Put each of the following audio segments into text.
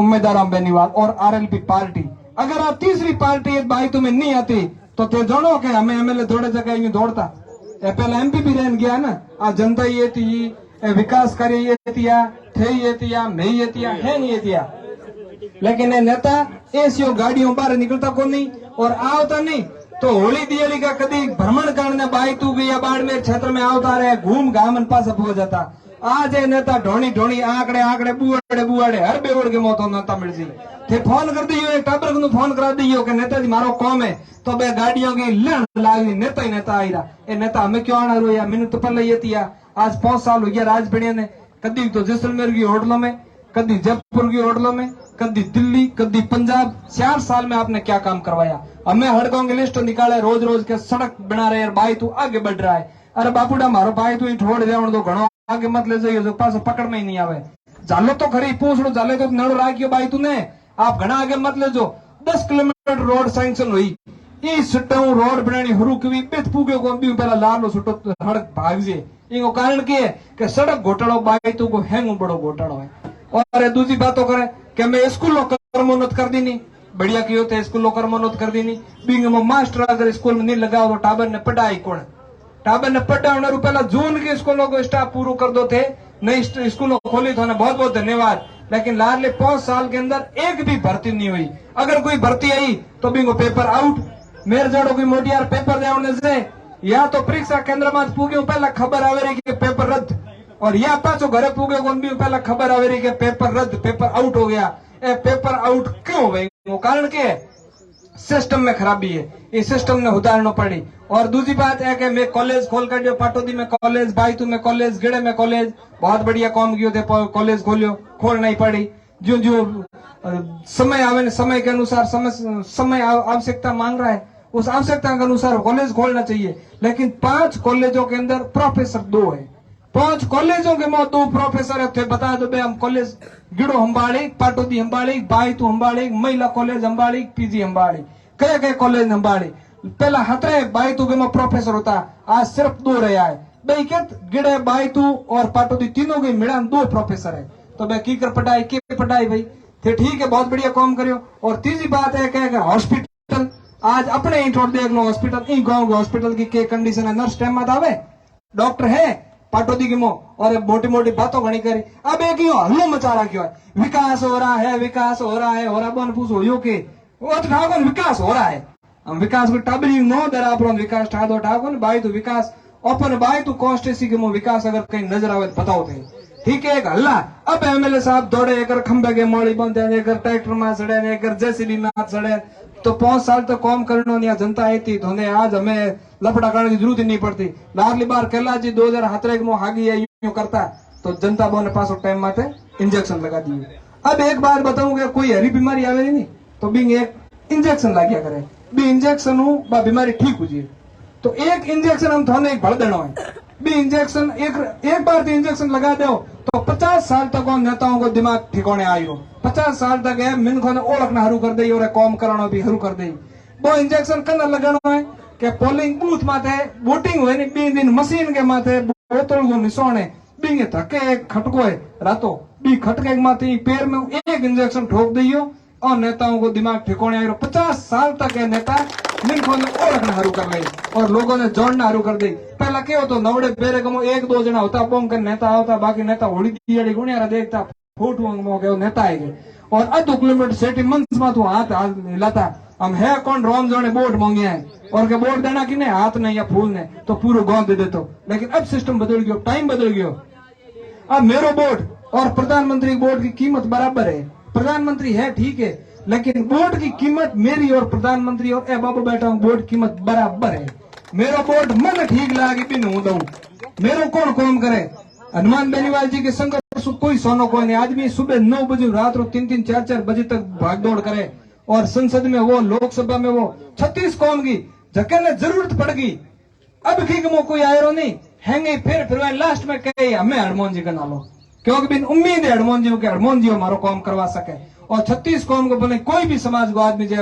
उम्मीदवार राम बेनीवाल और RLP party. अगर आप तीसरी पार्टी एक भाई तुम्हें नहीं आती तो ते जानो के हमें एमएलए थोड़े जगह यूं दौड़ता पहले एमपी भी रहन गया ना। आ जनता ये थी विकास कार्य ये थिया थे ये थिया नहीं ये थिया है नहीं ये थिया, लेकिन ये नेता ऐसी गाड़ियों बाहर निकलता को नहीं और आवता नहीं तो होली दिवाली का कभी भ्रमण करने बाई तू गया बाड़मेर क्षेत्र में आवता रहे घूम घामन पास हो जाता। आज ये नेता ढोणी ढोणी आंकड़े आंकड़े बुआड़े बुआड़े हर बेवड़ के मौत नेता मिल जी थे फोन कर दियो एक टाबर को फोन करा दियो कि नेता जी मारो कौम है तो बे गाड़ियों की लड़ लागी नेता ही नेता आई रहा। ये नेता हमें क्यों आना रो या मैंने तो पहले ये थिया आज 5 साल हो गया राजबढ़िया ने कभी तो जैसलमेर की होटलों में कभी जयपुर की होटलों में कभी दिल्ली कभी पंजाब 4 साल में आपने क्या काम करवाया। हमें हड़कों की लिस्ट निकाले रोज रोज के सड़क बना रहे यार भाई तू आगे बढ़ रहा है। अरे बापूडा मारो भाई तू छोड़ जाओ तो घणो आगे मत ले जाइए जो पास पकड़ में ही नहीं आवे जालो तो खरी पूछ जाले तो नड़ राखियो भाई तूने आप घना आगे मत ले जो 10 किलोमीटर रोड सैंक्शन हुई ई सुटू रोड बनानी हुरुकवी बेत पूगे को भी पहला लालो सुटो सड़क भाग जे इको कारण के कि सड़क घोटालो बाई तू को हैंग बड़ो घोटालो है। और दूसरी बातों करे कि मैं स्कूलों कर्मोन्नत कर दी नहीं बढ़िया की होते स्कूलों कर्मोन्नत कर दी नहीं बिंग में मास्टर अगर स्कूल में नहीं लगाओ तो टाबर ने पढ़ाई कौन टाबर ने पढ़ा पहला जून के स्कूलों को स्टाफ पूरा कर दो थे नई स्कूलों खोली तो बहुत बहुत धन्यवाद। लेकिन लाडले 5 साल के अंदर एक भी भर्ती नहीं हुई। अगर कोई भर्ती आई तो बिंगो पेपर आउट मेरे जड़ों की मोटियार पेपर देने से या तो परीक्षा केंद्र में पूगे पहला खबर आवे रही कि पेपर रद्द और या पाचो घरे पूगे भी पहला खबर आवे रही कि पेपर रद्द पेपर आउट हो गया। ए पेपर आउट क्यों हो गई वो कारण के सिस्टम में खराबी है इस सिस्टम ने उतारना पड़ी। और दूसरी बात है कि मैं कॉलेज खोल कर दियो पाटोदी में कॉलेज बाईतू में कॉलेज गिड़े में कॉलेज बहुत बढ़िया काम किए थे कॉलेज खोलियो खोलना ही पड़ी जो जो समय आवे समय के अनुसार समय आवश्यकता मांग रहा है उस आवश्यकता के अनुसार कॉलेज खोलना चाहिए। लेकिन 5 कॉलेजों के अंदर प्रोफेसर 2 है 5 कॉलेजों के में 2 प्रोफेसर है बता दो हम कॉलेज गिड़ो हम्बाड़ी पाटोदी हम्बाड़ी बाईतू हम्बाड़ी महिला कॉलेज हम्बाड़ी पीजी हम्बाड़ी कई कॉलेज हम्बाड़ी पहला हतरे बाईतू के में प्रोफेसर होता आज सिर्फ 2 रहा है भाई क्या गिड़े बाईतू और पाटोदी तीनों के मिलान 2 प्रोफेसर है तो भाई की कर पढ़ाई भाई थे ठीक है बहुत बढ़िया काम करियो। और तीसरी बात है कि हॉस्पिटल आज अपने इंट्रोड देख लो हॉस्पिटल गाँव के हॉस्पिटल की क्या कंडीशन है नर्स टाइम मत आवे डॉक्टर है पाटोदी की मो और मोटी मोटी बातों घनी करी अब एक हल्लो मचा रहा है विकास हो रहा है विकास हो रहा है और अब पूछो यो के वो तो ठाकुर विकास हो रहा है हम विकास को टाबरी नो दरा पर विकास ठादो ठाकुर भाई तो विकास ओपन भाई तो कॉन्स्टेंसी के मो विकास अगर कहीं नजर आवे बताओ थे ठीक है एक हल्ला। अब एमएलए साहब दौड़े एक खंबे के मोड़ी बंदे एक ट्रैक्टर में सड़े एक जेसीबी में सड़े तो 5 साल तक काम करने जनता आई थी धोने आज हमें लफड़ा करने की जरूरत ही नहीं पड़ती। लाडली बार कैला जी 2017 में हागी यूं करता तो जनता बोने पास टाइम माते इंजेक्शन लगा दिए। अब एक बात बताऊंगा कोई हरी बीमारी आवे नहीं तो बिंग एक इंजेक्शन लगिया करे बी इंजेक्शन हूँ बीमारी ठीक हो जाए तो एक इंजेक्शन हम थाने एक भर देना है बी इंजेक्शन एक बार तो इंजेक्शन लगा दो तो 50 साल तक नेताओं को दिमाग ठिकाने आई हो 50 साल तक है मिनखों ने ओळखना हरू कर दी और कॉम कराना भी हरू कर दी। वो इंजेक्शन कना लगाना है कि पोलिंग बूथ माथे वोटिंग हुए नहीं 2 दिन मशीन के माथे बोतल को निशाने बींगे धक्के एक खटको है रातो बी खटके माथे पैर में एक इंजेक्शन ठोक दियो और नेताओं को दिमाग ठिकाने आई 50 साल तक है नेता मिनखों ने ओळखना हरू कर ली और लोगों ने जोड़ना हरू कर दी। पहला क्या होता नवड़े बेरे गमो 1-2 जना होता पोंग कर नेता होता बाकी नेता होड़ी दियाड़ी गुणियारा देखता फोटो हो गए नेता आएंगे और आधो किलोमीटर सेटी मंच में तो हाथ हिलाता हम है कौन रोम जोने वोट मांगे हैं और के वोट देना कि नहीं हाथ नहीं या फूल ने तो पूरा गांव दे देते। लेकिन अब सिस्टम बदल गयो टाइम बदल गयो अब मेरो वोट और प्रधानमंत्री वोट की कीमत बराबर है प्रधानमंत्री है ठीक है लेकिन वोट की कीमत मेरी और प्रधानमंत्री और बाबू बैठा हूँ वोट कीमत बराबर है। मेरो वोट मन ठीक लगे भी नहीं दऊ मेरो कौन काम करे हनुमान बेनीवाल जी के संघर्ष कोई सोनो कोई नहीं आदमी सुबह 9 बजे रात को 3-3 4-4 बजे तक भाग दौड़ करे और संसद में वो लोकसभा में वो 36 कौम की जगह जरूरत पड़ गई अब की कोई आयो नहीं हैंगे फिर लास्ट में कहे हमें हनुमान जी का नालो क्योंकि बिन उम्मीद है हनुमान जी के हनुमान जी हमारो काम करवा सके और 36 कौम को बोले कोई भी समाज को आदमी जय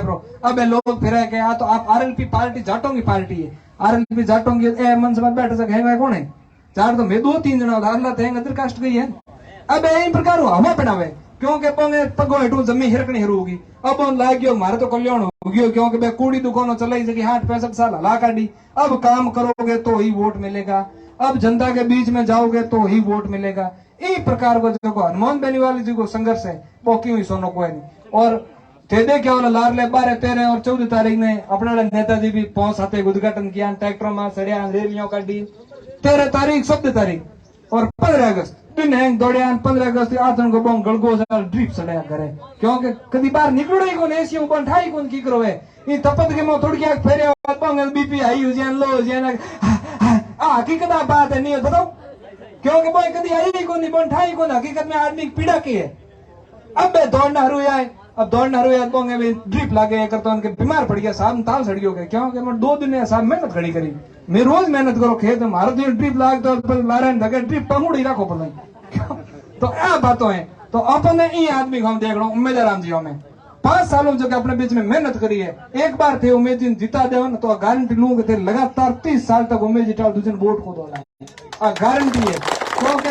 अब लोग फिर गया तो आप आरएलपी पार्टी जाटों की पार्टी है आरएलपी जाटों की मन समझ बैठ सके कौन है जाट तो मैं 2-3 जना अल्लाह थे अदर कास्ट गई है अब इन प्रकार हवा पहनावे क्योंकि पोंगे पगो हेठू जमी हिरकनी हरूगी अब उन लाग गयो मारे तो कल्याण हो गयो क्योंकि बे कूड़ी दुकानों चलाई सकी 60-65 साल हला काटी अब काम करोगे तो ही वोट मिलेगा अब जनता के बीच में जाओगे तो ही वोट मिलेगा इस प्रकार को जो हनुमान बेनीवाल जी को संघर्ष है वो क्यों सोनो को है नहीं और थे क्या वाला लार ले 12, 13 और 14 तारीख ने अपने नेताजी भी पहुंच आते उद्घाटन किया ट्रैक्टर में सड़िया रैलियों काटी 13 तारीख 14 तारीख और 15 अगस्त दिन हैंग दौड़िया 15 अगस्त आतन को बोंग गलगो ड्रिप सड़िया करे क्योंकि कभी बाहर निकलो ही कौन ऐसी ऊपर ठाई कौन की करो है ये तपत के मो थोड़ी क्या फेरे बोंग बीपी हाई हो जाए लो हो जाए हकीकत बात है नहीं बताओ क्योंकि भाई कभी आई कौन नहीं बन ठाई कौन हकीकत में आदमी की पीड़ा की है अब दौड़ना हरू आए अब दौड़ना हरू याद बोंगे भी ड्रिप लागे करता उनके बीमार पड़ गया साहब ताल सड़ गयो क्योंकि मैं 2 दिन साहब मेहनत खड़ी करी मैं रोज मेहनत करो खेत में मारो दिन ड्रिप लाग तो लारे धके ड्रिप पंगुड़ी रखो पलाई तो आ बातों है तो अपन ने ये आदमी को हम देख रहा हूँ उम्मीदवार जी में 5 सालों जो अपने बीच में मेहनत करी है एक बार थे उम्मीद जी जिता दे तो गारंटी लूंगे थे लगातार 30 साल तक उम्मीद जिता दूसरे वोट को दो गारंटी है क्योंकि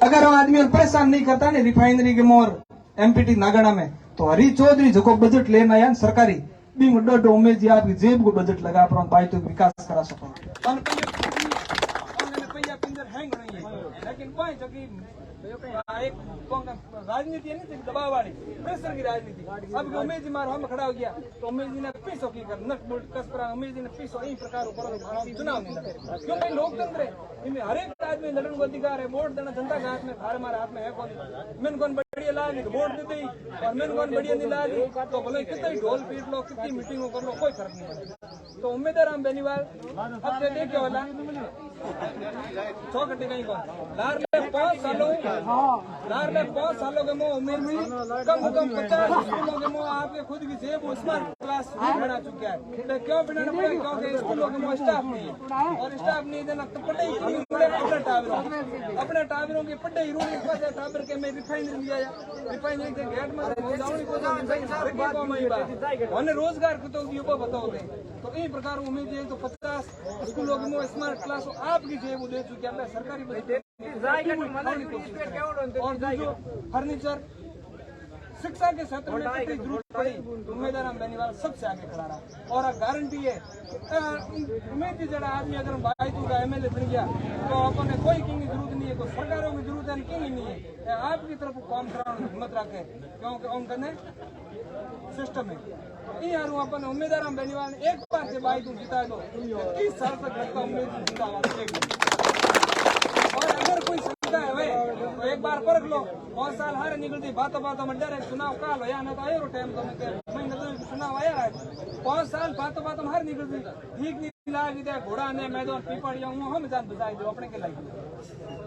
अगर वो आदमी परेशान नहीं करता ना रिफाइनरी के मोर एमपीटी नागड़ा में तो हरी चौधरी जो बजट लेना आया सरकारी बी डो उम्मीद जी आपकी जेब को बजट लगा पर भाई तो विकास करा सको लेकिन एक राजनीति है नहीं दबाव वाली प्रेशर की राजनीति अब उमेश जी मार हम खड़ा हो गया तो उमेश जी ने पीसो की कर नट बोल्ट कस पर उमेश जी ने पीसो इन प्रकार चुनाव नहीं लड़े क्यों भाई लोकतंत्र है इनमें हर एक आदमी लड़ने को अधिकार है वोट देना जनता के हाथ में हमारे हाथ में है कौन मैंने कौन बढ़िया ला ली वोट दे दी और मैंने कौन बढ़िया नहीं ला ली तो बोले कितना ही ढोल पीट लो कितनी मीटिंग कर लो कोई फर्क नहीं है तो उम्मीदवार हम बेनीवाल अब से देखे वाला 100 घंटे नहीं कौन लार ले 5 सालों के मोह उम्मीद में कम से कम 50 स्कूलों के मोह आपके खुद की जेब स्मार्ट क्लास बना चुका है तो क्यों बनाना पड़ा क्योंकि स्कूलों के मोह स्टाफ नहीं है और स्टाफ नहीं देना तो पढ़ाई अपने टावरों की पढ़ाई रूढ़ी पास टावर के में रिफाइनरी लिया रिफाइनरी के गेट में रोजगार को तो बताओ तो इन प्रकार उम्मीद है तो 50 स्कूलों के मोह स्मार्ट क्लास आपकी जेब दे चुकी है सरकारी और जो फर्नीचर शिक्षा के क्षेत्र में कितनी जरूरत पड़ी उम्मीदवार हम बेनीवाल सबसे आगे खड़ा रहा और गारंटी है उम्मीद की जरा आदमी अगर भाई तू का एमएलए बन गया तो अपन कोई की जरूरत नहीं है कोई सरकारों की जरूरत है की नहीं है आपकी तरफ काम कराने की हिम्मत रखे क्योंकि उनका सिस्टम है यार अपन उम्मीदवार हम बेनीवाल एक बार से भाई तू जिता दो 30 साल तक उम्मीद जिता और अगर कोई शंका है भाई तो एक बार परख लो 5 साल हारे निकलती बातों में डर है चुनाव काल हो या ना तो आयो टाइम तो चुनाव आया है 5 साल बातों हार निकलती ठीक नहीं लागी दे घोड़ा ने मैदान पीपड़िया हम जान बजाई दो अपने के लाइक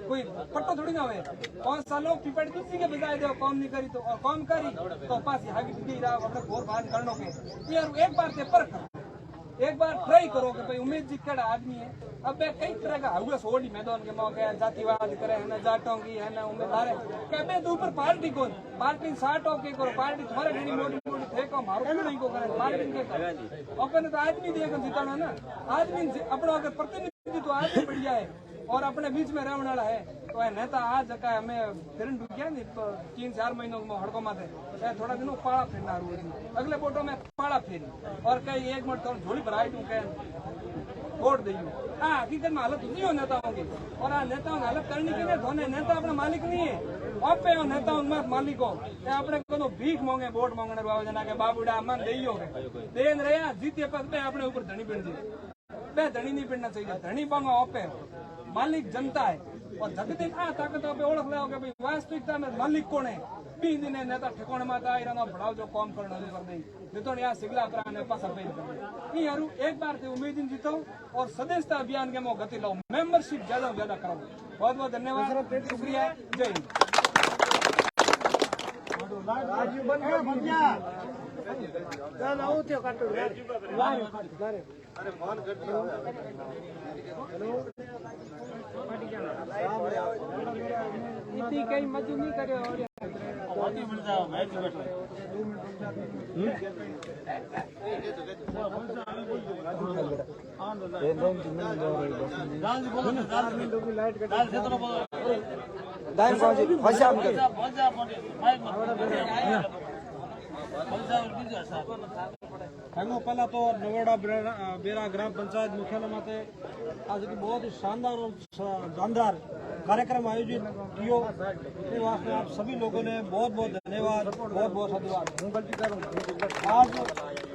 कोई पट्टो थोड़ी ना हुए 5 सालों पीपड़ किसी के बजाय दो काम नहीं करी तो और काम करी तो पास हागी डी रहा अपने घोर बाहर करने के यार एक बार से परख एक बार ट्राई करो कि भाई उम्मीद जी केड़ा आदमी है अब कई तरह का हुआ सोडी मैदान के मौके जातिवाद करे है ना जाटों की है ना उम्मीदवार है क्या मैं तो ऊपर पार्टी कौन पार्टी 60 के करो पार्टी तुम्हारे घनी मोटी मोटी थे को मारो नहीं को करे पार्टी के करे अपन तो आदमी देकर जिताना ना आदमी अपना अगर प्रतिनिधि तो आदमी बढ़िया है और अपने बीच में रहने वाला है तो नेता आज जगह हमें फिर गया नहीं 3-4 महीनों में हड़कों में थे थोड़ा दिनों पाड़ा फिरना अगले वोटों में पाड़ा फेरी और कई एक मिनट थोड़ा झोली भराई दूं कह वोट दी हकीकत में हालत नहीं हो नेताओं की और नेताओं की हालत करने के लिए धोने नेता अपना मालिक नहीं है अब पे नेताओं मत मालिक हो अपने को भीख मांगे वोट मांगने बाबा के बाबूडा मन देन रहे जीते पद पे अपने ऊपर धनी बिन दी धनी नहीं बिनना चाहिए धनी पांगा पे मालिक जनता है और जगदीन ताकत ओळख लाओगे भाई वास्तविकता में मालिक कौन है 3 दिन नेता ठिकाने में आई बढ़ाव जो काम करना कर दी जितो यहाँ सिगला प्राण पास कर एक बार से उम्मीद जीतो और सदस्यता अभियान के मो गति लो मेंबरशिप ज्यादा करो बहुत बहुत धन्यवाद शुक्रिया जय हिंद कई मजू नहीं करे पहला तो नवोड़ा बेरा ग्राम पंचायत मुख्यालय माते आज की बहुत ही शानदार और जानदार कार्यक्रम आयोजित कियो वास्ते आप सभी लोगों ने बहुत बहुत धन्यवाद, बहुत बहुत साधुवाद। आज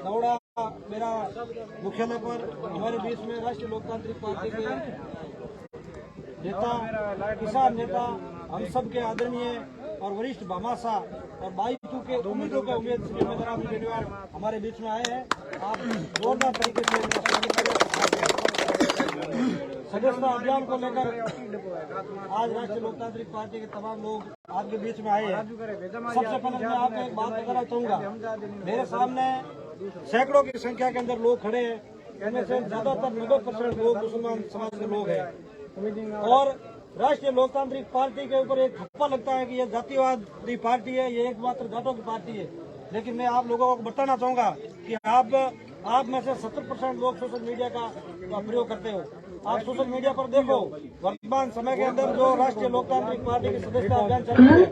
नवोड़ा बेरा मुख्यालय पर हमारे बीच में राष्ट्रीय लोकतांत्रिक पार्टी के नेता, किसान नेता, हम सब के आदरणीय और वरिष्ठ भामाशाह और 22 के उम्मीदों के उम्मीदवार हमारे बीच में आए हैं। आप जोरदार तरीके से सदस्यता अभियान को लेकर आज राष्ट्रीय लोकतांत्रिक पार्टी के तमाम लोग आपके बीच में आए हैं। सबसे पहले मैं आपको एक बात बताना चाहूंगा, मेरे सामने सैकड़ों की संख्या के अंदर लोग खड़े हैं, इनमें से ज्यादातर 90% लोग मुसलमान समाज के लोग हैं और राष्ट्रीय लोकतांत्रिक पार्टी के ऊपर एक ठप्पा लगता है कि ये जातिवादी पार्टी है, ये एकमात्र जाटों की पार्टी है। लेकिन मैं आप लोगों को बताना चाहूंगा कि आप में से 70% लोग सोशल मीडिया का प्रयोग करते हो। आप सोशल मीडिया पर देखो, वर्तमान समय के अंदर जो राष्ट्रीय लोकतांत्रिक पार्टी की सदस्यता अभियान चल रही है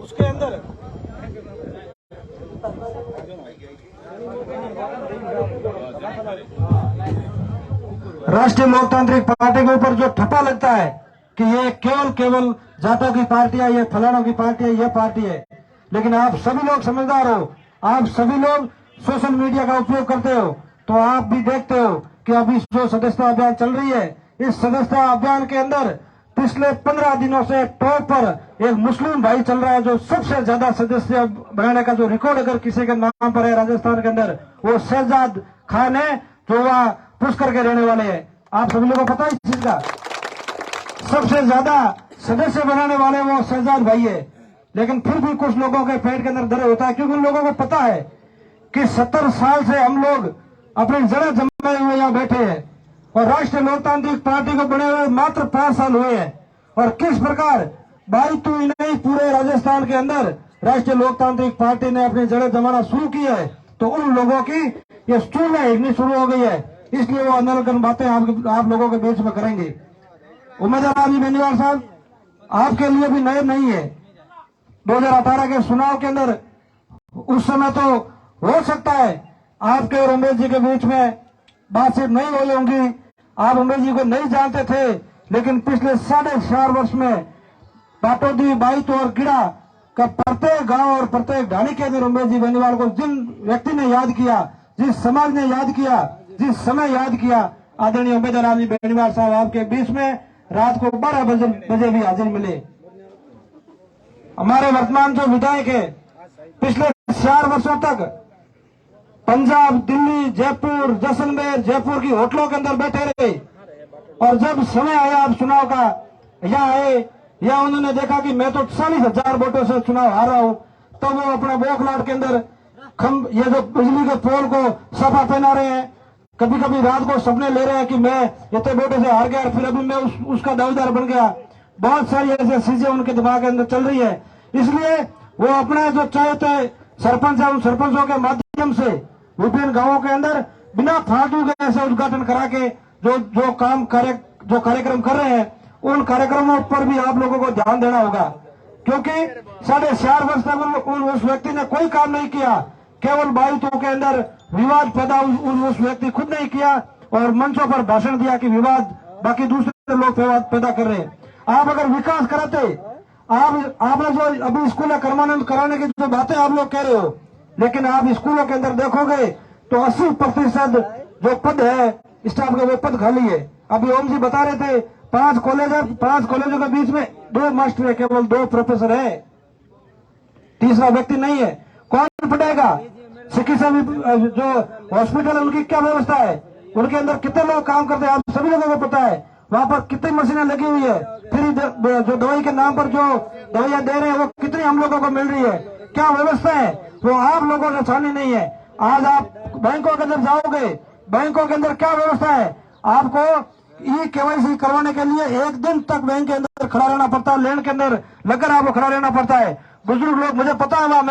उसके अंदर राष्ट्रीय लोकतांत्रिक पार्टी के ऊपर जो ठप्पा लगता है कि ये केवल जाटों की पार्टी है, ये फलानों की पार्टी है, ये पार्टी है। लेकिन आप सभी लोग समझदार हो, आप सभी लोग सोशल मीडिया का उपयोग करते हो, तो आप भी देखते हो कि अभी जो सदस्यता अभियान चल रही है, इस सदस्यता अभियान के अंदर पिछले 15 दिनों से टॉप पर एक मुस्लिम भाई चल रहा है जो सबसे ज्यादा सदस्य बनाने का जो रिकॉर्ड अगर किसी के नाम पर है राजस्थान के अंदर, वो शहजाद खान है जो वह पुष्कर के रहने वाले हैं। आप सभी लोगों को पता है इस चीज का, सबसे ज्यादा सदस्य बनाने वाले वो शहजाद भाई है। लेकिन फिर भी कुछ लोगों के पेट के अंदर दर्द होता है, क्योंकि उन लोगों को पता है कि 70 साल से हम लोग अपनी जड़ें जमाए हुए यहाँ बैठे हैं और राष्ट्रीय लोकतांत्रिक पार्टी को बने हुए मात्र 5 साल हुए हैं और किस प्रकार 22 ही नहीं पूरे राजस्थान के अंदर राष्ट्रीय लोकतांत्रिक पार्टी ने अपनी जड़ें जमाना शुरू की है। तो उन लोगों की ये स्टूल हिलनी शुरू हो गई है, इसलिए वो आंदोलन बातें आप लोगों के बीच में करेंगे। उम्मीदवार अभी बेनीवाल साहब आपके लिए भी नए नहीं है। 2018 के चुनाव के अंदर उस समय तो हो सकता है आपके और उमेश जी के बीच में बातचीत नहीं हुई होंगी, आप उमेश जी को नहीं जानते थे, लेकिन पिछले 4.5 वर्ष में पाटोदी, बाईत और गिड़ा का प्रत्येक गांव और प्रत्येक ढाणी के अंदर उमेश जी बेनीवाल को जिन व्यक्ति ने याद किया, जिस समाज ने याद किया, जिस समय याद किया, आदरणीय उम्मीदवार जी बेनीवाल साहब आपके बीच में रात को 12 बजे भी हाजिर मिले। हमारे वर्तमान जो विधायक है पिछले 4 वर्षों तक पंजाब, दिल्ली, जयपुर, जैसलमेर, जयपुर की होटलों के अंदर बैठे रहे और जब समय आया अब चुनाव का, यहाँ आए, या उन्होंने देखा कि मैं तो 40,000 वोटों से चुनाव हार रहा हूं, तो वो अपने बोखलाट के अंदर ये जो बिजली के पोल को सफा पहना रहे हैं, कभी कभी रात को सपने ले रहे हैं कि मैं इतने वोटों से हार गया, फिर अभी मैं उसका दावेदार बन गया। बहुत सारी ऐसी चीजें उनके दिमाग के अंदर चल रही है, इसलिए वो अपने जो चाहते सरपंच है उन सरपंचों के माध्यम से विभिन्न गांवों के अंदर बिना फालतू के ऐसे उद्घाटन करा के जो कार्यक्रम कर रहे हैं, उन कार्यक्रमों पर भी आप लोगों को ध्यान देना होगा, क्योंकि 4.5 वर्ष तक उस व्यक्ति ने कोई काम नहीं किया, केवल बाईतों के अंदर विवाद पैदा उस व्यक्ति खुद नहीं किया और मंचों पर भाषण दिया कि विवाद बाकी दूसरे लोग पैदा कर रहे हैं। आप अगर विकास कराते, आपने जो अभी स्कूल कर्मानंद कराने की जो बातें आप लोग कह रहे हो, लेकिन आप स्कूलों के अंदर देखोगे तो 80% जो पद है स्टाफ के वो पद खाली है। अभी ओम जी बता रहे थे 5 कॉलेजों के बीच में 2 मास्टर है, केवल 2 प्रोफेसर है, तीसरा व्यक्ति नहीं है। कौन पढ़ाएगा? चिकित्सा जो हॉस्पिटल है उनकी क्या व्यवस्था है, उनके अंदर कितने लोग काम करते हैं, आप सभी लोगों को पता है। वहां पर कितनी मशीनें लगी हुई है, फिर जो दवाई के नाम पर जो दवाइयां दे रहे हैं वो कितनी हम लोगों को मिल रही है, क्या व्यवस्था है, वो आप लोगों ने छानी नहीं है। आज आप बैंकों के अंदर जाओगे, बैंकों के अंदर क्या व्यवस्था है, आपको ये केवाईसी करवाने के लिए 1 दिन तक बैंक के अंदर खड़ा रहना पड़ता है, लेन के अंदर लगकर आपको खड़ा रहना पड़ता है। बुजुर्ग लोग, मुझे पता है,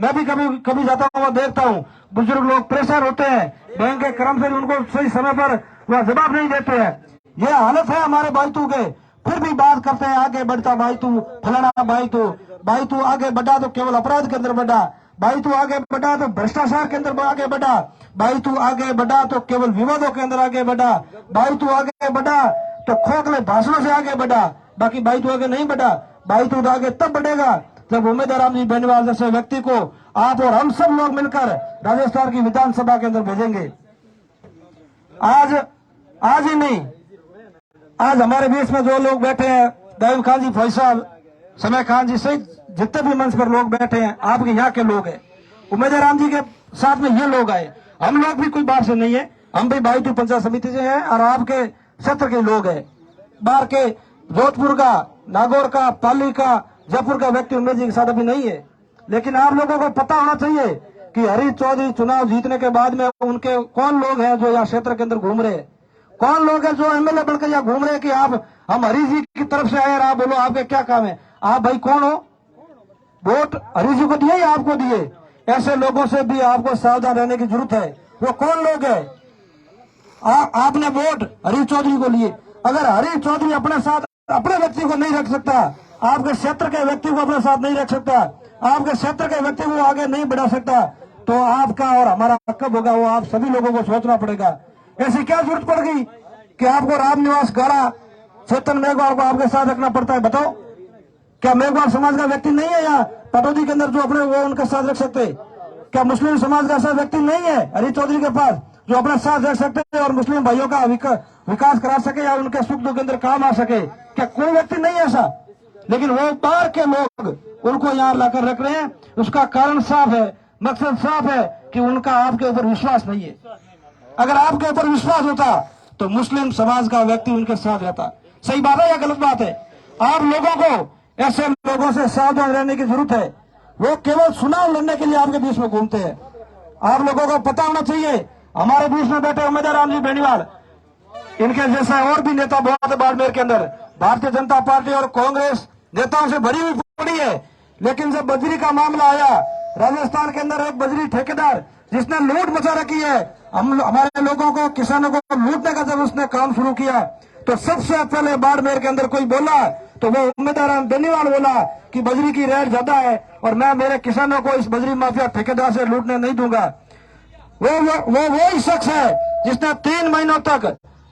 मैं भी कभी कभी जाता हूँ, वहाँ देखता हूँ, बुजुर्ग लोग प्रेशर होते हैं, बैंक के कर्मचारी उनको सही समय पर वह जवाब नहीं देते हैं। ये हालत है हमारे बाइतू के, फिर भी बात करते हैं आगे बढ़ता भाई तू, फलाना भाई तू आगे बढ़ा तो केवल अपराध के अंदर बढ़ा, भाई तू आगे बढ़ा तो भ्रष्टाचार के अंदर आगे बढ़ा, भाई तू आगे बढ़ा तो केवल विवादों के अंदर आगे बढ़ा, भाई तू आगे बढ़ा तो खोखले भाषणों से आगे बढ़ा, बाकी भाई तू आगे नहीं बढ़ा। भाई तू आगे तब बढ़ेगा जब उम्मीदवार राम जी बेनीवाल जैसे व्यक्ति को आप और हम सब लोग मिलकर राजस्थान की विधानसभा के अंदर भेजेंगे। आज ही नहीं, आज हमारे बीच में जो लोग बैठे हैं, दायूब खान जी, फौज साहब, समय खान जी सहित जितने भी मंच पर लोग बैठे हैं, आपके यहाँ के लोग हैं। उम्मीदवार राम जी के साथ में ये लोग आए, हम लोग भी कोई बाहर से नहीं है, हम भी बाईतू पंचायत समिति से हैं और आपके क्षेत्र के लोग हैं। बाहर के जोधपुर का, नागौर का, पाली का, जयपुर का व्यक्ति उम्मीदवार जी के साथ अभी नहीं है। लेकिन आप लोगों को पता होना चाहिए कि हरीश चौधरी चुनाव जीतने के बाद में उनके कौन लोग हैं जो यहाँ क्षेत्र के अंदर घूम रहे हैं, कौन लोग हैं जो एमएलए बनकर यहाँ घूम रहे हैं कि आप हम हरीश जी की तरफ से आए और आप बोलो आपके क्या काम है। आप भाई कौन हो? वोट हरीश जी को दिए या आपको दिए? ऐसे लोगों से भी आपको सावधान रहने की जरूरत है। वो कौन लोग है? आपने वोट हरीश चौधरी को लिए। अगर हरीश चौधरी अपने साथ अपने व्यक्ति को नहीं रख सकता, आपके क्षेत्र के व्यक्ति को अपने साथ नहीं रख सकता, आपके क्षेत्र के व्यक्ति को आगे नहीं बढ़ा सकता, तो आपका और हमारा कब होगा वो आप सभी लोगों को सोचना पड़ेगा। ऐसी क्या जरूरत पड़ गई कि आपको राम निवास गाड़ा चेतन मेघवाल को आपके साथ रखना पड़ता है? बताओ, क्या मेघवाल समाज का व्यक्ति नहीं है यहाँ पटौदी के अंदर जो अपने वो उनके साथ रख सकते? क्या मुस्लिम समाज का ऐसा व्यक्ति नहीं है हरीश चौधरी के पास जो अपने साथ रख सकते हैं और मुस्लिम भाइयों का विकास करा सके या उनके सुख दुख के अंदर काम आ सके? क्या कोई व्यक्ति नहीं है ऐसा? लेकिन वो बाहर के लोग उनको यहाँ लाकर रख रहे हैं। उसका कारण साफ है, मकसद साफ है कि उनका आपके ऊपर विश्वास नहीं है। अगर आपके ऊपर विश्वास होता तो मुस्लिम समाज का व्यक्ति उनके साथ रहता। सही बात है या गलत बात है? आप लोगों को ऐसे लोगों से सावधान रहने की जरूरत है। वो केवल चुनाव लड़ने के लिए आपके बीच में घूमते हैं। आप लोगों को पता होना चाहिए, हमारे बीच में बैठे उम्मीदवार राम जी बेनीवाल, इनके जैसा और भी नेता बहुत है बाड़मेर के अंदर। भारतीय जनता पार्टी और कांग्रेस नेताओं से भरी हुई पड़ी है, लेकिन जब बजरी का मामला आया, राजस्थान के अंदर एक बजरी ठेकेदार जिसने लूट मचा रखी है, हमारे लोगों को, किसानों को लूटने का जब उसने काम शुरू किया तो सबसे पहले बाड़मेर के अंदर कोई बोला तो वो उम्मीदवार बेनीवाल बोला कि बजरी की रेट ज्यादा है और मैं मेरे किसानों को इस बजरी माफिया ठेकेदार से लूटने नहीं दूंगा। वो ही शख्स है जिसने 3 महीनों तक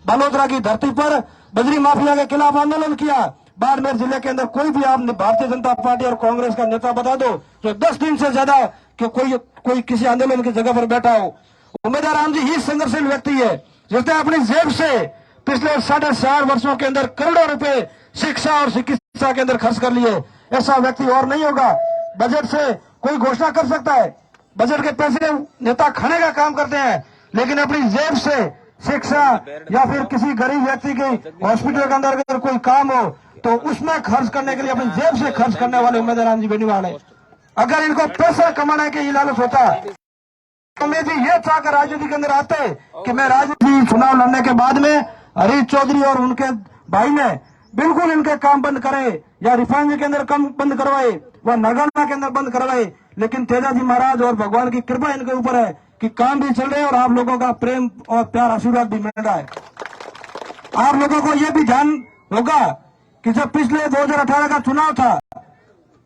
बलोदरा की धरती पर बजरी माफिया के खिलाफ आंदोलन किया। बाड़मेर जिले के अंदर कोई भी आप भारतीय जनता पार्टी और कांग्रेस का नेता बता दो जो 10 दिन से ज्यादा कि कोई किसी आंदोलन की जगह पर बैठा हो। उम्मीदवार राम जी ही संघर्षशील व्यक्ति है जिसने अपनी जेब से पिछले 4.5 वर्षों के अंदर करोड़ों रुपए शिक्षा और चिकित्सा के अंदर खर्च कर लिए। ऐसा व्यक्ति और नहीं होगा। बजट से कोई घोषणा कर सकता है, बजट के पैसे नेता खाने का काम करते हैं, लेकिन अपनी जेब से शिक्षा या फिर किसी गरीब व्यक्ति की हॉस्पिटल के अंदर अगर कोई काम हो तो उसमें खर्च करने के लिए अपनी जेब से खर्च करने वाले उम्मीदवार राम जी बेनीवाल है। अगर इनको पैसा कमाने के लालच होता तो मैं जी ये चाहकर राजनीति के अंदर आते कि मैं राजनीति चुनाव लड़ने के बाद में हरीश चौधरी और उनके भाई ने बिल्कुल इनके काम बंद करे या रिफाइनरी के अंदर काम बंद करवाए, वह नगरना के अंदर बंद करवाए। लेकिन तेजाजी महाराज और भगवान की कृपा इनके ऊपर है कि काम भी चल रहे हैं और आप लोगों का प्रेम और प्यार आशीर्वाद भी मिल रहा है। आप लोगों को यह भी ध्यान होगा कि जब पिछले 2018 का चुनाव था,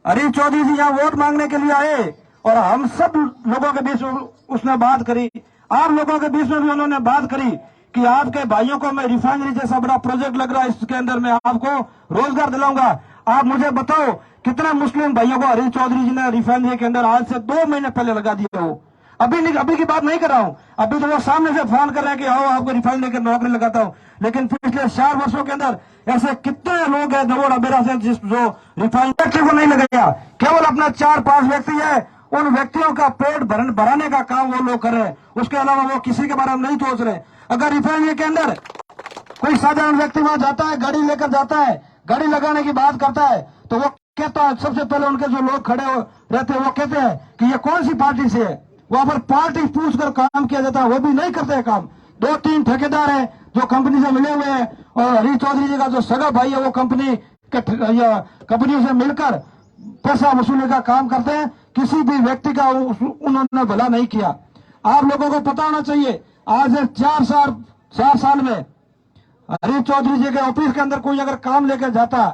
हरीश चौधरी जी यहाँ वोट मांगने के लिए आए और हम सब लोगों के बीच उसने बात करी, आप लोगों के बीच में भी उन्होंने बात करी कि आपके भाइयों को मैं रिफाइनरी जैसा बड़ा प्रोजेक्ट लग रहा है, इसके अंदर मैं आपको रोजगार दिलाऊंगा। आप मुझे बताओ कितने मुस्लिम भाइयों को हरीश चौधरी जी ने रिफाइनरी के अंदर आज से 2 महीने पहले लगा दिया हो। अभी की बात नहीं कर रहा हूं, अभी तो वो सामने से फोन कर रहे हैं कि आओ आपको रिफाइनरी के नौकरी लगाता हूं। लेकिन पिछले 4 वर्षों के अंदर ऐसे कितने लोग हैं दबोड़ा बेरा से जो रिफाइनरी को नहीं लगाया, केवल अपना 4-5 व्यक्ति है, उन व्यक्तियों का पेट भराने का काम वो लोग कर रहे हैं। उसके अलावा वो किसी के बारे में नहीं सोच रहे। अगर रिफाइनरी के अंदर कोई साधारण व्यक्ति वहां जाता है, गाड़ी लेकर जाता है, गाड़ी लगाने की बात करता है, तो वो कहता है, सबसे पहले उनके जो लोग खड़े रहते हैं वो कहते हैं कि ये कौन सी पार्टी से है। वहां पर पार्टी पूछकर काम किया जाता है, वो भी नहीं करते हैं काम। 2-3 ठेकेदार हैं जो कंपनी से मिले हुए हैं, और हरीश चौधरी जी का जो सगा भाई है वो कंपनियों से मिलकर पैसा वसूलने का काम करते हैं। किसी भी व्यक्ति का उन्होंने भला नहीं किया। आप लोगों को पता होना चाहिए, आज से 4 साल में हरीश चौधरी जी के ऑफिस के अंदर कोई अगर काम लेकर जाता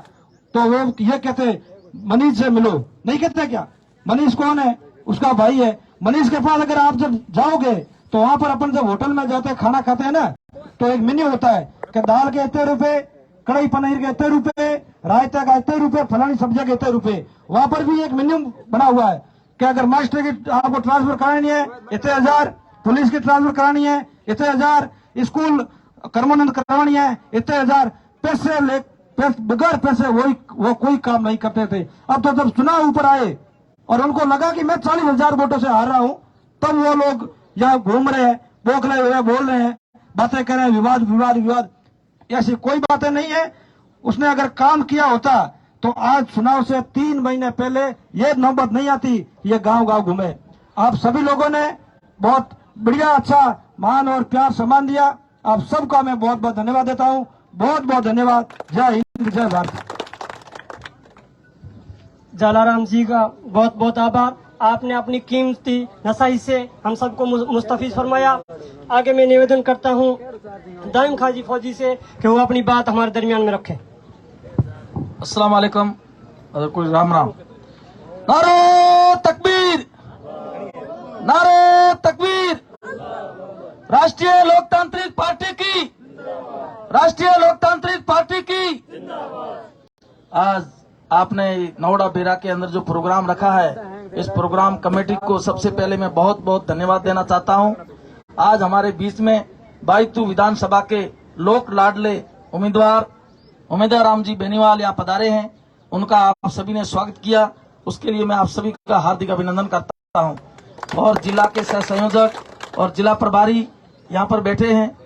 तो वो ये कहते मनीष से मिलो, नहीं कहते क्या? मनीष कौन है? उसका भाई है। मनीष के पास अगर आप जब जाओगे तो वहां पर अपन जब होटल में जाते हैं खाना खाते हैं ना, तो एक मेन्यू होता है कि दाल के इतने रुपए, कढ़ाई पनीर के इतने रुपए, रायता का इतने रुपए, फलानी सब्जी के इतने रुपए। वहां पर भी एक मेन्यू बना हुआ है कि अगर मास्टर की आपको ट्रांसफर करानी है इतने 1000, पुलिस की ट्रांसफर करानी है इतने 1000, स्कूल कर्मोन्नत करवानी है इतने 1000। पैसे बगैर पैसे वो कोई काम नहीं करते थे। अब तो जब चुनाव ऊपर आए और उनको लगा कि मैं 40,000 वोटों से हार रहा हूं, तब वो लोग यहाँ घूम रहे हैं, बोखले हुए बोल रहे हैं, बातें कर रहे हैं, विवाद। ऐसी कोई बातें नहीं है। उसने अगर काम किया होता तो आज चुनाव से 3 महीने पहले ये नौबत नहीं आती, ये गांव घूमे। आप सभी लोगों ने बहुत बढ़िया, अच्छा मान और प्यार सम्मान दिया। आप सबका मैं बहुत बहुत धन्यवाद देता हूं। बहुत बहुत धन्यवाद। जय हिंद, जय भारत। जलाराम जी का बहुत बहुत आभार। आपने अपनी कीमती नसाई से हम सबको मुस्तफीज फरमाया। आगे मैं निवेदन करता हूँ दाइम खाजी फौजी से कि वो अपनी बात हमारे दरमियान में रखें। अस्सलाम वालेकुम, कोई राम राम। नारे तकबीर, नारे तकबीर। राष्ट्रीय लोकतांत्रिक पार्टी की, राष्ट्रीय लोकतांत्रिक पार्टी की। आज आपने नौड़ा बेरा के अंदर जो प्रोग्राम रखा है, इस प्रोग्राम कमेटी को सबसे पहले मैं बहुत बहुत धन्यवाद देना चाहता हूं। आज हमारे बीच में बाईतू विधानसभा के लोक लाडले उम्मीदवार राम जी बेनीवाल यहाँ पधारे हैं। उनका आप सभी ने स्वागत किया, उसके लिए मैं आप सभी का हार्दिक अभिनंदन करता हूं। और जिला के सह संयोजक और जिला प्रभारी यहाँ पर बैठे हैं।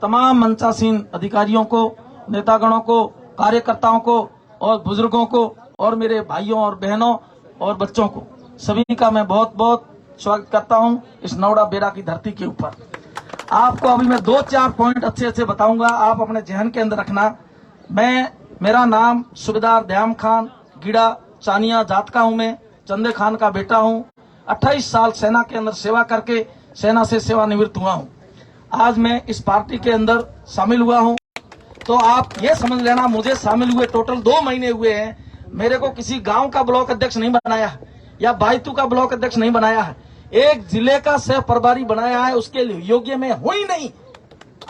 तमाम मंचासीन अधिकारियों को, नेतागणों को, कार्यकर्ताओं को और बुजुर्गों को और मेरे भाइयों और बहनों और बच्चों को, सभी का मैं बहुत बहुत स्वागत करता हूं इस नौड़ा बेरा की धरती के ऊपर। आपको अभी मैं 2-4 पॉइंट अच्छे बताऊंगा, आप अपने जहन के अंदर रखना। मेरा नाम सूबेदार दयाम खान, गीड़ा चानिया जात का हूं। मैं चंदे खान का बेटा हूं। 28 साल सेना के अंदर सेवा करके सेना से सेवानिवृत्त हुआ हूं। आज मैं इस पार्टी के अंदर शामिल हुआ हूं, तो आप ये समझ लेना, मुझे शामिल हुए टोटल 2 महीने हुए हैं। मेरे को किसी गांव का ब्लॉक अध्यक्ष नहीं बनाया है या बाईतू का ब्लॉक अध्यक्ष नहीं बनाया है, एक जिले का सह प्रभारी बनाया है। उसके लिए योग्य मैं हूं ही नहीं।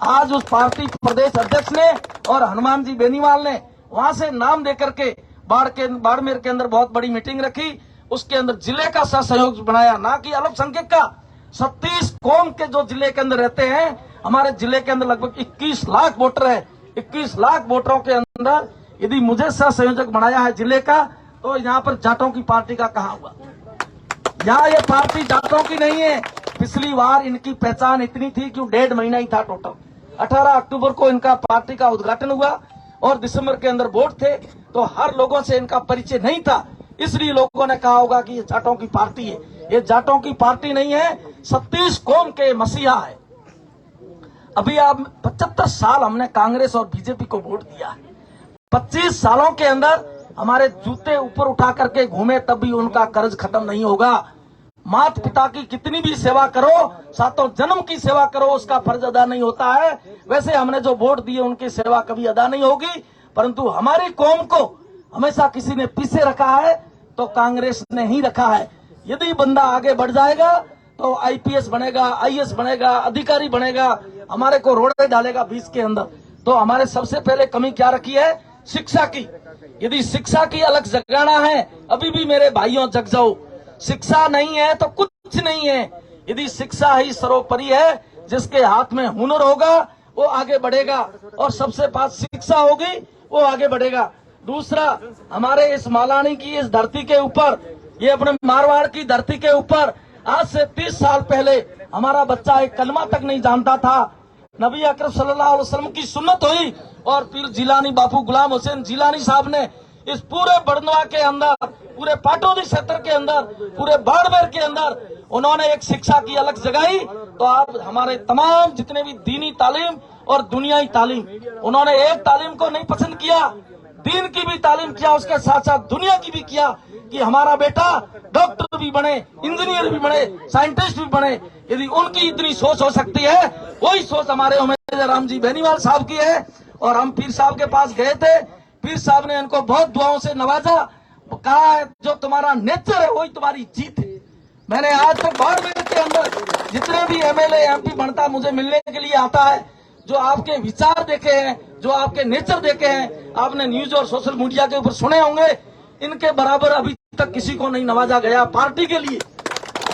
आज उस पार्टी प्रदेश अध्यक्ष ने और हनुमान जी बेनीवाल ने वहां से नाम देकर के बाड़मेर के अंदर बहुत बड़ी मीटिंग रखी। उसके अंदर जिले का सह सहयोग बनाया, ना कि अल्पसंख्यक का। 37 कौम के जो जिले के अंदर रहते हैं, हमारे जिले के अंदर लगभग 21 लाख वोटर है। 21 लाख वोटरों के अंदर यदि मुझे सह संयोजक बनाया है जिले का, तो यहाँ पर जाटों की पार्टी का कहाँ हुआ? यहाँ ये पार्टी जाटों की नहीं है। पिछली बार इनकी पहचान इतनी थी कि 1.5 महीना ही था टोटल। 18 अक्टूबर को इनका पार्टी का उद्घाटन हुआ और दिसंबर के अंदर वोट थे, तो हर लोगों से इनका परिचय नहीं था। इसलिए लोगों ने कहा होगा कि ये जाटों की पार्टी है। ये जाटों की पार्टी नहीं है, 37 कौम के मसीहा है। अभी आप 75 साल हमने कांग्रेस और बीजेपी को वोट दिया है। 25 सालों के अंदर हमारे जूते ऊपर उठा करके घूमे, तब भी उनका कर्ज खत्म नहीं होगा। माता पिता की कितनी भी सेवा करो, सातों जन्म की सेवा करो, उसका फर्ज अदा नहीं होता है। वैसे हमने जो वोट दिए उनकी सेवा कभी अदा नहीं होगी, परंतु हमारी कौम को हमेशा किसी ने पीछे रखा है तो कांग्रेस ने ही रखा है। यदि बंदा आगे बढ़ जाएगा तो आईपीएस बनेगा, आईएएस बनेगा, अधिकारी बनेगा, हमारे को रोड़े डालेगा बीच के अंदर। तो हमारे सबसे पहले कमी क्या रखी है? शिक्षा की। यदि शिक्षा की अलग जगाना है, अभी भी मेरे भाइयों जग जाओ, शिक्षा नहीं है तो कुछ नहीं है। यदि शिक्षा ही सर्वोपरि है, जिसके हाथ में हुनर होगा वो आगे बढ़ेगा, और सबसे पास शिक्षा होगी वो आगे बढ़ेगा। दूसरा, हमारे इस मालानी की इस धरती के ऊपर, ये अपने मारवाड़ की धरती के ऊपर आज से 30 साल पहले हमारा बच्चा एक कलमा तक नहीं जानता था। नबी अकरम सल्लल्लाहु अलैहि वसल्लम की सुन्नत हुई और फिर जिलानी बापू गुलाम हुसैन जिलानी साहब ने इस पूरे बड़नवा के अंदर, पूरे पाटौदी क्षेत्र के अंदर, पूरे बाड़मेर के अंदर उन्होंने एक शिक्षा की अलग जगाई। तो आप हमारे तमाम जितने भी दीनी तालीम और दुनियाई तालीम, उन्होंने एक तालीम को नहीं पसंद किया, दीन की भी तालीम किया, उसके साथ साथ दुनिया की भी किया कि हमारा बेटा डॉक्टर भी बने, इंजीनियर भी बने, साइंटिस्ट भी बने। यदि उनकी इतनी सोच हो सकती है, वही सोच हमारे उमेदवार राम जी बेनीवाल साहब की है। और हम पीर साहब के पास गए थे, पीर साहब ने इनको बहुत दुआओं से नवाजा, कहा है जो तुम्हारा नेचर है वही तुम्हारी जीत है। मैंने आज तक बाड़मेर के अंदर जितने भी एमएलए एमपी बनता मुझे मिलने के लिए आता है, जो आपके विचार देखे हैं, जो आपके नेचर देखे हैं, आपने न्यूज और सोशल मीडिया के ऊपर सुने होंगे, इनके बराबर अभी तक किसी को नहीं नवाजा गया पार्टी के लिए।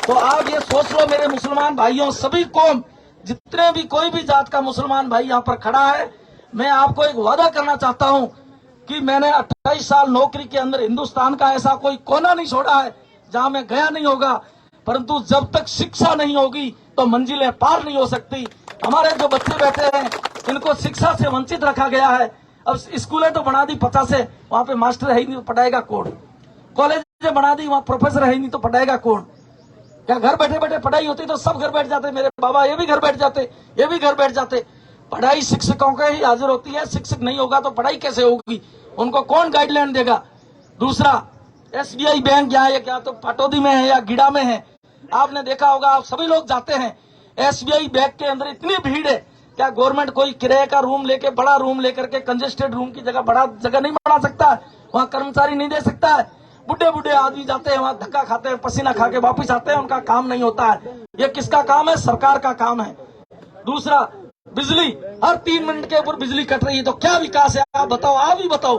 तो आप ये सोच लो मेरे मुसलमान भाइयों, सभी कौम, जितने भी कोई भी जात का मुसलमान भाई यहाँ पर खड़ा है, मैं आपको एक वादा करना चाहता हूँ कि मैंने 28 साल नौकरी के अंदर हिंदुस्तान का ऐसा कोई कोना नहीं छोड़ा है जहाँ मैं गया नहीं होगा। परंतु जब तक शिक्षा नहीं होगी तो मंजिलें पार नहीं हो सकती। हमारे जो बच्चे बैठे हैं इनको शिक्षा से वंचित रखा गया है। अब स्कूलें तो बना दी 50 से, वहाँ पे मास्टर है ही नहीं तो पढ़ाएगा कौन? कॉलेज बना दी, वहाँ प्रोफेसर है ही नहीं तो पढ़ाएगा कौन? क्या घर बैठे बैठे पढ़ाई होती तो सब घर बैठ जाते, मेरे बाबा ये भी घर बैठ जाते, ये भी घर बैठ जाते। पढ़ाई शिक्षकों के ही हाजिर होती है, शिक्षक नहीं होगा तो पढ़ाई कैसे होगी? उनको कौन गाइडलाइन देगा? दूसरा, एसबीआई बैंक यहाँ है, क्या तो पाटौदी में है या गिड़ा में है, आपने देखा होगा, आप सभी लोग जाते हैं। एसबीआई बैंक के अंदर इतनी भीड़ है, क्या गवर्नमेंट कोई किराए का रूम लेके, बड़ा रूम लेकर के कंजेस्टेड रूम की जगह बड़ा जगह नहीं बना सकता है? वहाँ कर्मचारी नहीं दे सकता है? बुढ़े बुढ़े आदमी जाते हैं वहाँ, धक्का खाते हैं, पसीना खा के वापिस आते हैं, उनका काम नहीं होता है। ये किसका काम है? सरकार का काम है। दूसरा, बिजली, हर 3 मिनट के ऊपर बिजली कट रही है, तो क्या विकास है? आप बताओ, आप ही बताओ।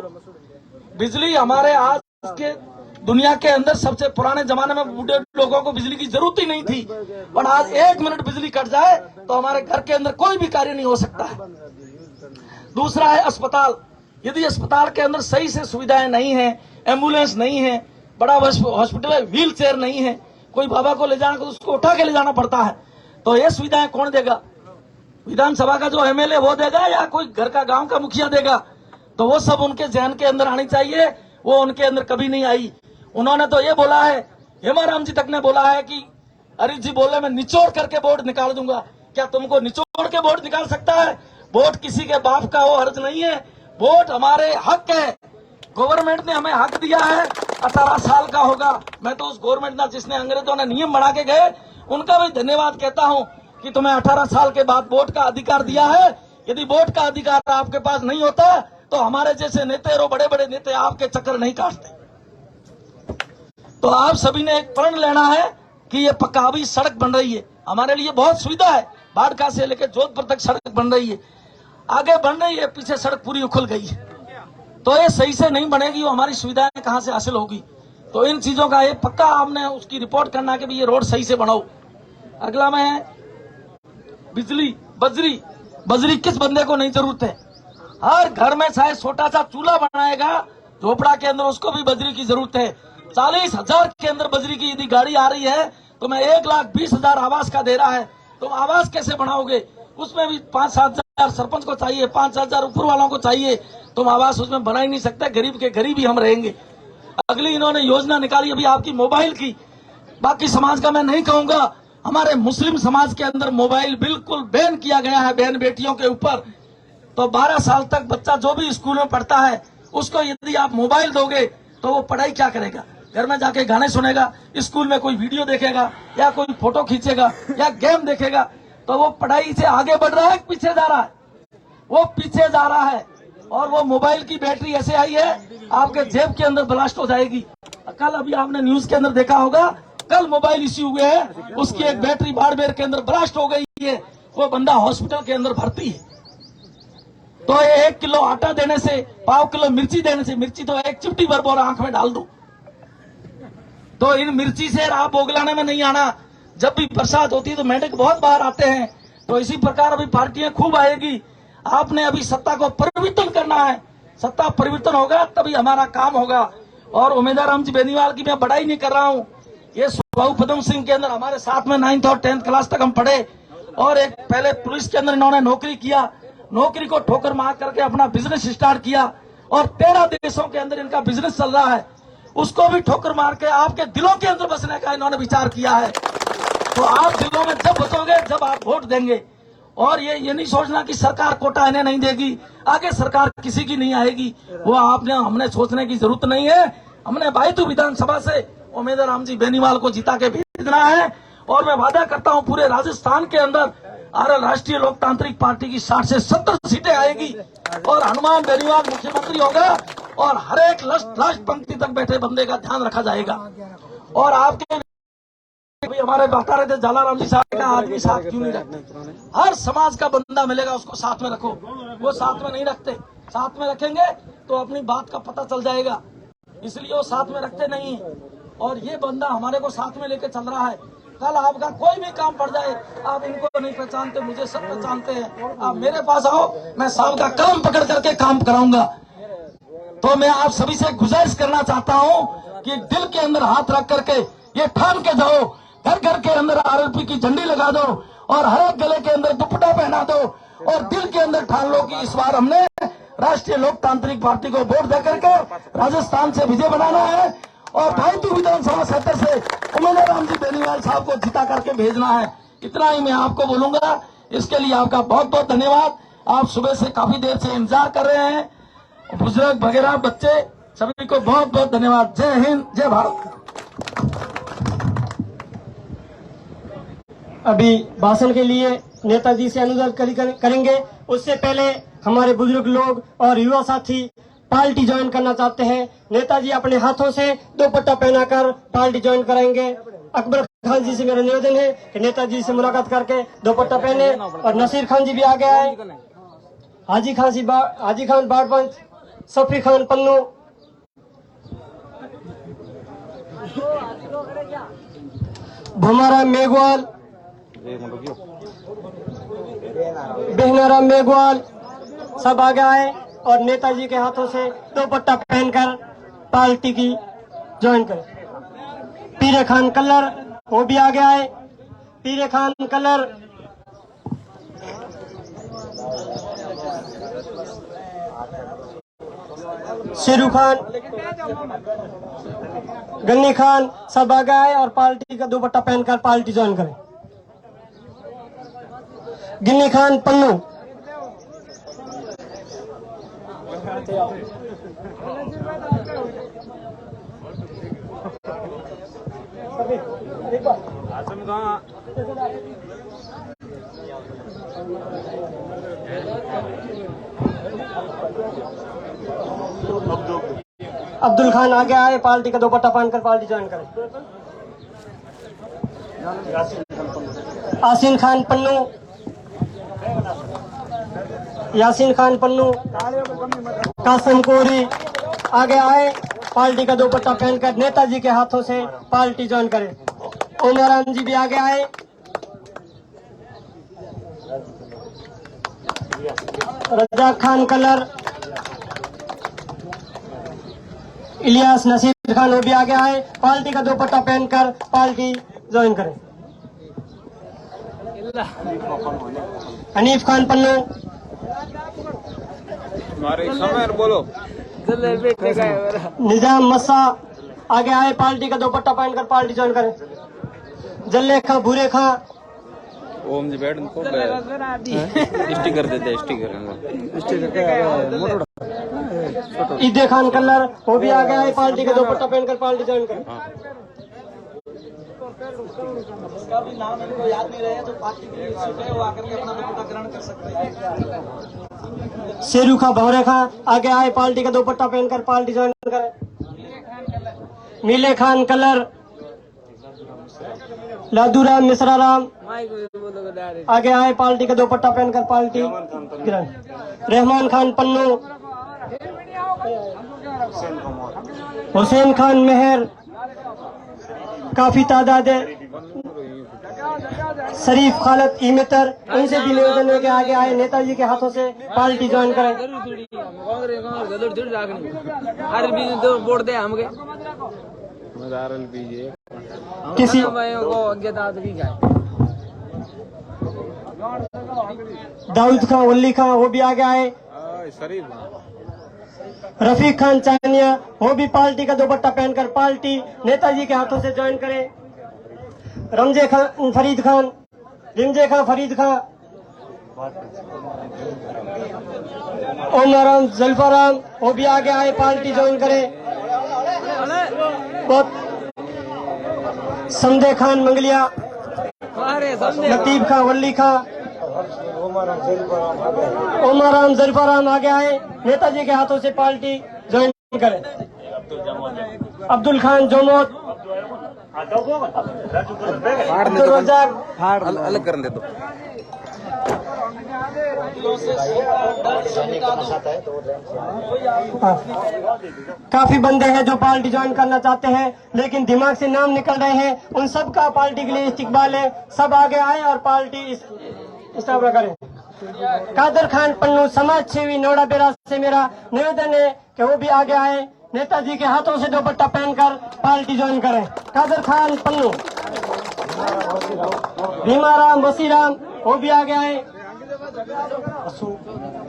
बिजली हमारे आज के दुनिया के अंदर सबसे पुराने जमाने में बूढ़े लोगों को बिजली की जरूरत ही नहीं थी, और आज 1 मिनट बिजली कट जाए तो हमारे घर के अंदर कोई भी कार्य नहीं हो सकता है। दूसरा है अस्पताल। यदि अस्पताल के अंदर सही से सुविधाएं नहीं है, एम्बुलेंस नहीं है, बड़ा हॉस्पिटल है, व्हील चेयर नहीं है, कोई बाबा को ले जाना तो उसको उठा के ले जाना पड़ता है, तो ये सुविधाएं कौन देगा? विधानसभा का जो एमएलए वो देगा या कोई घर का गांव का मुखिया देगा? तो वो सब उनके जहन के अंदर आनी चाहिए, वो उनके अंदर कभी नहीं आई। उन्होंने तो ये बोला है, हेमाराम जी तक ने बोला है कि अरिजीत जी बोले मैं निचोड़ करके वोट निकाल दूंगा। क्या तुमको निचोड़ के वोट निकाल सकता है? वोट किसी के बाप का हो हर्ज नहीं है, वोट हमारे हक है। गवर्नमेंट ने हमें हक दिया है, 18 साल का होगा। मैं तो उस गवर्नमेंट ने, जिसने अंग्रेजों ने नियम बना के गए, उनका भी धन्यवाद कहता हूं कि तुम्हें 18 साल के बाद वोट का अधिकार दिया है। यदि वोट का अधिकार आपके पास नहीं होता तो हमारे जैसे नेता और बड़े बड़े नेता आपके चक्कर नहीं काटते। तो आप सभी ने एक प्रण लेना है कि ये पक्का सड़क बन रही है, हमारे लिए बहुत सुविधा है। बाड़का से लेकर जोधपुर तक सड़क बन रही है, आगे बन रही है, पीछे सड़क पूरी उखल गई है। तो ये सही से नहीं बनेगी, वो हमारी सुविधाएं कहां से हासिल होगी? तो इन चीजों का ये पक्का हमने उसकी रिपोर्ट करना कि ये रोड सही से बनाओ। अगला में बिजली, बजरी किस बंदे को नहीं जरूरत है? हर घर में चाहे छोटा सा चूल्हा बनाएगा झोपड़ा के अंदर, उसको भी बजरी की जरूरत है। 40,000 के अंदर बजरी की यदि गाड़ी आ रही है तो मैं 1,20,000 आवास का दे रहा है, तुम आवास कैसे बनाओगे? उसमें भी 5-7 हजार सरपंच को चाहिए, 5,000 ऊपर वालों को चाहिए, तुम आवास उसमें बना ही नहीं सकते। गरीब के गरीब ही हम रहेंगे। अगली इन्होंने योजना निकाली अभी आपकी मोबाइल की, बाकी समाज का मैं नहीं कहूंगा, हमारे मुस्लिम समाज के अंदर मोबाइल बिल्कुल बैन किया गया है बहन बेटियों के ऊपर। तो 12 साल तक बच्चा जो भी स्कूल में पढ़ता है उसको यदि आप मोबाइल दोगे तो वो पढ़ाई क्या करेगा? घर में जाके गाने सुनेगा, स्कूल में कोई वीडियो देखेगा या कोई फोटो खींचेगा या गेम देखेगा। तो वो पढ़ाई से आगे बढ़ रहा है, पीछे जा रहा है? वो पीछे जा रहा है। और वो मोबाइल की बैटरी ऐसे आई है आपके जेब के अंदर ब्लास्ट हो जाएगी। कल अभी आपने न्यूज के अंदर देखा होगा, कल मोबाइल इश्यू हुए है, उसकी एक बैटरी बाड़मेर के अंदर ब्लास्ट हो गई है, वो बंदा हॉस्पिटल के अंदर भर्ती है। तो ये 1 किलो आटा देने से, 1/4 किलो मिर्ची देने से, मिर्ची तो एक चिमटी भर बोरा आंख में डाल दो, तो इन मिर्ची से राह बोगलाने में नहीं आना। जब भी बरसात होती है तो मेंढक बहुत बाहर आते हैं। तो इसी प्रकार अभी पार्टियां खूब आएगी। आपने अभी सत्ता को परिवर्तन करना है, सत्ता परिवर्तन होगा तभी हमारा काम होगा। और उमेदवार राम जी बेनीवाल की मैं बड़ाई नहीं कर रहा हूं, ये सुभाऊ पदम सिंह के अंदर हमारे साथ में 9th और 10th क्लास तक हम पढ़े, और एक पहले पुलिस के अंदर इन्होंने नौकरी किया, नौकरी को ठोकर मार करके अपना बिजनेस स्टार्ट किया, और 13 देशों के अंदर इनका बिजनेस चल रहा है, उसको भी ठोकर मार के आपके दिलों के अंदर बसने का इन्होंने विचार किया है। तो आप दिलों में जब बसोगे, जब आप वोट देंगे, और ये नहीं सोचना कि सरकार कोटा इन्हें नहीं देगी, आगे सरकार किसी की नहीं आएगी, वो हमने सोचने की जरूरत नहीं है। हमने बायतू विधानसभा से उम्मीदवार रामजी बेनीवाल को जिता के भेजना है, और मैं वादा करता हूं पूरे राजस्थान के अंदर आरएल राष्ट्रीय लोकतांत्रिक पार्टी की 60 से 70 सीटें आएगी, और हनुमान बेनीवाल मुख्यमंत्री होगा, और हर एक लास्ट पंक्ति तक बैठे बंदे का ध्यान रखा जाएगा। और आपके हमारे बता रहे थे जालाराम जी साहब का आदमी साथ क्यों नहीं रखते, हर समाज का बंदा मिलेगा उसको साथ में रखो, वो साथ में नहीं रखते, साथ में रखेंगे तो अपनी बात का पता चल जाएगा, इसलिए वो साथ में रखते नहीं है। और ये बंदा हमारे को साथ में लेके चल रहा है, कल आपका कोई भी काम पड़ जाए, आप इनको नहीं पहचानते, मुझे सब पहचानते हैं, आप मेरे पास आओ, मैं साहब का कलम पकड़ करके काम कराऊंगा। तो मैं आप सभी से गुजारिश करना चाहता हूं कि दिल के अंदर हाथ रख करके ये ठान के जाओ, घर घर के अंदर आरएलपी की झंडी लगा दो, और हर एक गले के अंदर दुपट्टा पहना दो, और दिल के अंदर ठान लो कि इस बार हमने राष्ट्रीय लोकतांत्रिक पार्टी को वोट दे करके राजस्थान से विजय बनाना है, और भाईतू विधानसभा क्षेत्र से उम्मीदवार रामजी बेनीवाल साहब को जिता करके भेजना है। इतना ही मैं आपको बोलूंगा। इसके लिए आपका बहुत बहुत धन्यवाद। आप सुबह से काफी देर से इंतजार कर रहे हैं, बुजुर्ग वगैरह बच्चे सभी को बहुत बहुत धन्यवाद। जय हिंद, जय भारत। अभी भाषण के लिए नेताजी से अनुरोध करेंगे। उससे पहले हमारे बुजुर्ग लोग और युवा साथी पार्टी ज्वाइन करना चाहते हैं। नेताजी अपने हाथों से दुपट्टा पहनाकर पार्टी ज्वाइन कराएंगे। अकबर खान जी से मेरा निवेदन है कि नेताजी से मुलाकात करके दुपट्टा पहने। और नसीर खान जी भी आ गया है, हाजी खान बाड़पंच, सफी खान पन्नू, भुमाराम मेघवाल, बेहनाराम मेघवाल सब आ गया है, और नेताजी के हाथों से दुपट्टा पहनकर पार्टी की ज्वाइन करें। पीरे खान कलर वो भी आ गया है, पीरे खान कलर, शेरू खान, गन्नी खान सब आ गया है, और पार्टी का दुपट्टा पहनकर पार्टी ज्वाइन करें। गिन्नी खान पन्नू, अब्दुल खान आ गया है, पार्टी का दुपट्टा पहनकर पार्टी ज्वाइन करें। आसिन खान पन्नू, यासीन खान पन्नू, कासिम कोरी आ गया है, पार्टी का दुपट्टा पहनकर नेताजी के हाथों से पार्टी ज्वाइन करें। उमरान जी भी आ गया है, रजाक खान कलर, इलियास नसीर खान वो भी आ गया है, पार्टी का दुपट्टा पहनकर पार्टी ज्वाइन करें। हनीफ खान पन्नू, बोलो। निजाम मस्सा आ गया है, पार्टी का दुपट्टा पहनकर पार्टी ज्वाइन करें। जल्ले खां, भूरे खां, ओम जी बैठ को स्टिकर देते, स्टिकर ईदे खान कलर वो भी आ गया है, पार्टी का दुपट्टा पहनकर पार्टी ज्वाइन करें। उसका भी नाम इनको याद नहीं रहे तो पार्टी के लिए इच्छुक है, वो आकर के अपना दुपट्टा ग्रहण कर सकते हैं। शेरू खां, भौरे खां आ गया है, पार्टी का दुपट्टा पहनकर पार्टी ज्वाइन करें। मीले खान कलर, लादूराम मिश्रा राम आ गया है, पार्टी का दुपट्टा पहनकर पार्टी ग्रहण। रहमान खान पन्नू, हुसैन खान मेहर काफी तादाद है, शरीफ खालद ईमेतर उनसे भी निवेदन है कि आगे आए, नेताजी के हाथों से पार्टी ज्वाइन करें। वोट दे हम किसी दाऊद खां, वली खां वो भी आ गया है, रफीक खान चानिया, वो भी पार्टी का दुपट्टा पहनकर पार्टी नेताजी के हाथों से ज्वाइन करें। रिमजे खान फरीद खान, ओमराम जल्फाराम, वो भी आगे आए, पार्टी ज्वाइन करें। समदे खान मंगलिया, लतीफ खान वल्ली खां, ओमराम जल्फाराम आगे आए, नेताजी के हाथों से पार्टी ज्वाइन करें। अब्दुल खान जोमोत, अब्दुल रजाक, अलग करने दे दो। काफी बंदे हैं जो पार्टी ज्वाइन करना चाहते हैं, लेकिन दिमाग से नाम निकल रहे हैं। उन सब का पार्टी के लिए इस्तिकबाल है। सब आगे आए और पार्टी स्थापना करें। कादर खान पन्नू, समाज सेवी, नोड़ा बेरा से मेरा निवेदन है कि वो भी आगे आए, नेताजी के हाथों से दुपट्टा पहनकर पार्टी ज्वाइन करें। कादर खान पन्नू, भीमाराम वसीराम, वो भी आगे आए।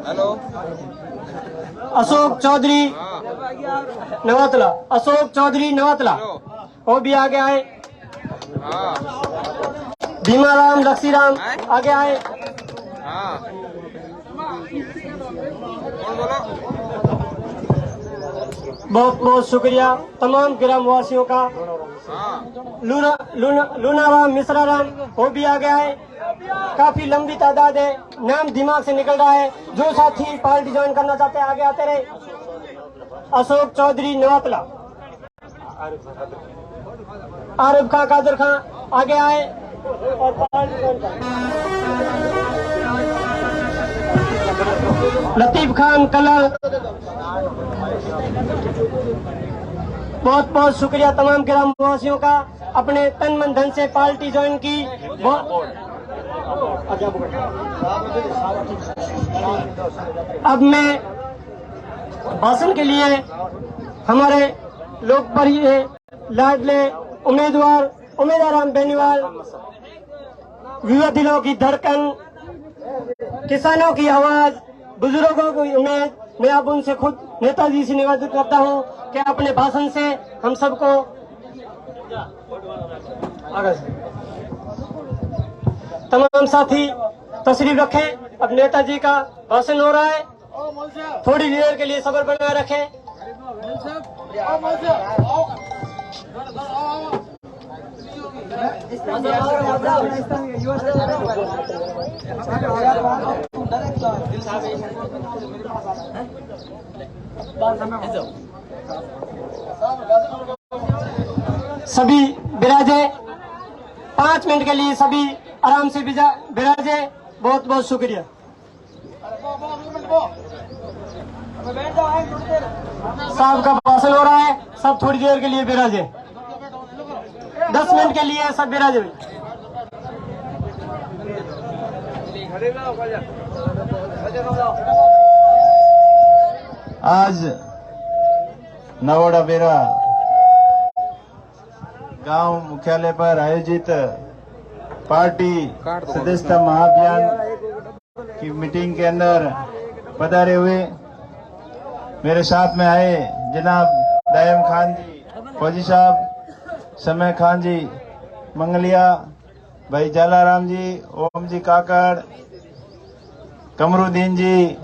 हेलो, अशोक चौधरी नवातला, वो भी आगे आए। भीमाराम लक्ष्मीराम आगे आए। हाँ, कौन बोलो? बहुत बहुत शुक्रिया तमाम ग्रामवासियों का। लूनाराम मिश्राराम, वो भी आगे आए। काफी लंबी तादाद है, नाम दिमाग से निकल रहा है। जो साथी पार्टी ज्वाइन करना चाहते हैं आगे आते रहे। अशोक चौधरी नवातला, आरिफ खां, कादर खां आगे आए और पार्टी ज्वाइन करें। लतीफ खान कलर, बहुत बहुत शुक्रिया तमाम ग्रामवासियों का, अपने तन मन धन से पार्टी ज्वाइन की। अब मैं भाषण के लिए हमारे लोकप्रिय लाडले उम्मीदवार बेनीवाल, युवा दिलों की धड़कन, किसानों की आवाज, बुजुर्गों की उम्मीद, मैं अब उनसे खुद नेताजी से निवेदन करता हूं कि अपने भाषण से हम सबको आगे तमाम साथी तशरीफ रखें। अब नेताजी का भाषण हो रहा है, थोड़ी देर के लिए सब्र बनाए रखें। सभी विराजे, 5 मिनट के लिए सभी आराम से विराजे। बहुत बहुत शुक्रिया। साहब का भाषण हो रहा है, सब थोड़ी देर के लिए विराजे। 10 मिनट के लिए सब विराजे। आज नवोड़ा बेरा गांव मुख्यालय पर आयोजित पार्टी सदस्यता महाअभियान की मीटिंग के अंदर पधारे हुए मेरे साथ में आए जनाब दायम खान जी, फौजी साहब, समय खान जी मंगलिया, भाई जालाराम जी, ओम जी काकड़, कमरुद्दीन जी,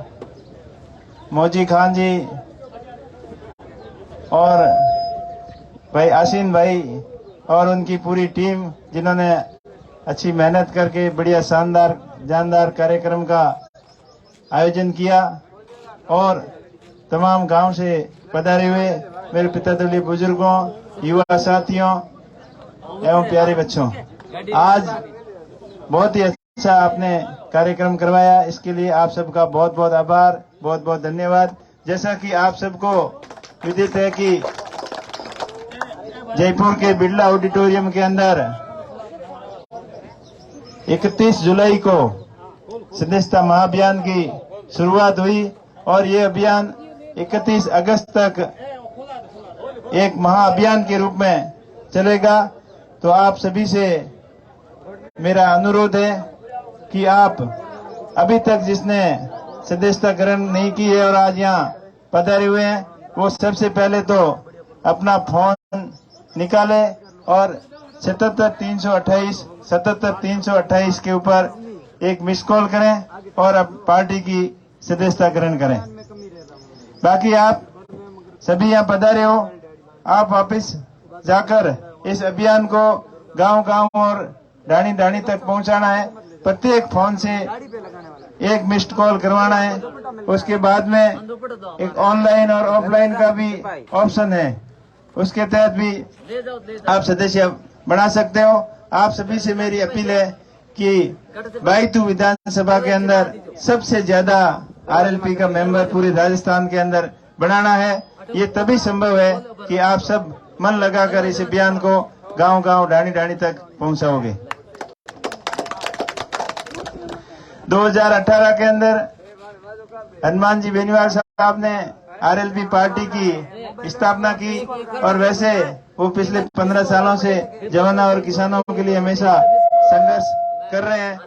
मौजी खान जी और भाई आशीन भाई और उनकी पूरी टीम, जिन्होंने अच्छी मेहनत करके बढ़िया शानदार जानदार कार्यक्रम का आयोजन किया। और तमाम गांव से पधारे हुए मेरे पितातुल्य बुजुर्गों, युवा साथियों एवं प्यारे बच्चों, आज बहुत ही अच्छा आपने कार्यक्रम करवाया, इसके लिए आप सबका बहुत बहुत आभार, बहुत बहुत धन्यवाद। जैसा कि आप सबको विदित है कि जयपुर के बिरला ऑडिटोरियम के अंदर 31 जुलाई को सदस्यता महाअभियान की शुरुआत हुई और ये अभियान 31 अगस्त तक एक महाअभियान के रूप में चलेगा। तो आप सभी से मेरा अनुरोध है कि आप अभी तक जिसने सदस्यता ग्रहण नहीं की है और आज यहाँ पधारे हुए हैं वो सबसे पहले तो अपना फोन निकाले और 77-328 के ऊपर एक मिस कॉल करें और अब पार्टी की सदस्यता ग्रहण करें। बाकी आप सभी यहाँ पधारे हो, आप वापस जाकर इस अभियान को गांव-गांव और ढाणी-ढाणी तक पहुंचाना है। प्रत्येक फोन से एक मिस्ड कॉल करवाना है। उसके बाद में एक ऑनलाइन और ऑफलाइन का भी ऑप्शन है, उसके तहत भी आप सदस्य बना सकते हो। आप सभी से मेरी अपील है कि बाईतू विधानसभा के अंदर सबसे ज्यादा आरएलपी का मेंबर पूरे राजस्थान के अंदर बनाना है। ये तभी संभव है कि आप सब मन लगाकर इस अभियान को गांव-गांव ढाणी-ढाणी तक पहुंचाओगे। 2018 के अंदर हनुमान जी बेनीवाल साहब ने आरएलपी पार्टी की स्थापना की और वैसे वो पिछले 15 सालों से जवानों और किसानों के लिए हमेशा संघर्ष कर रहे हैं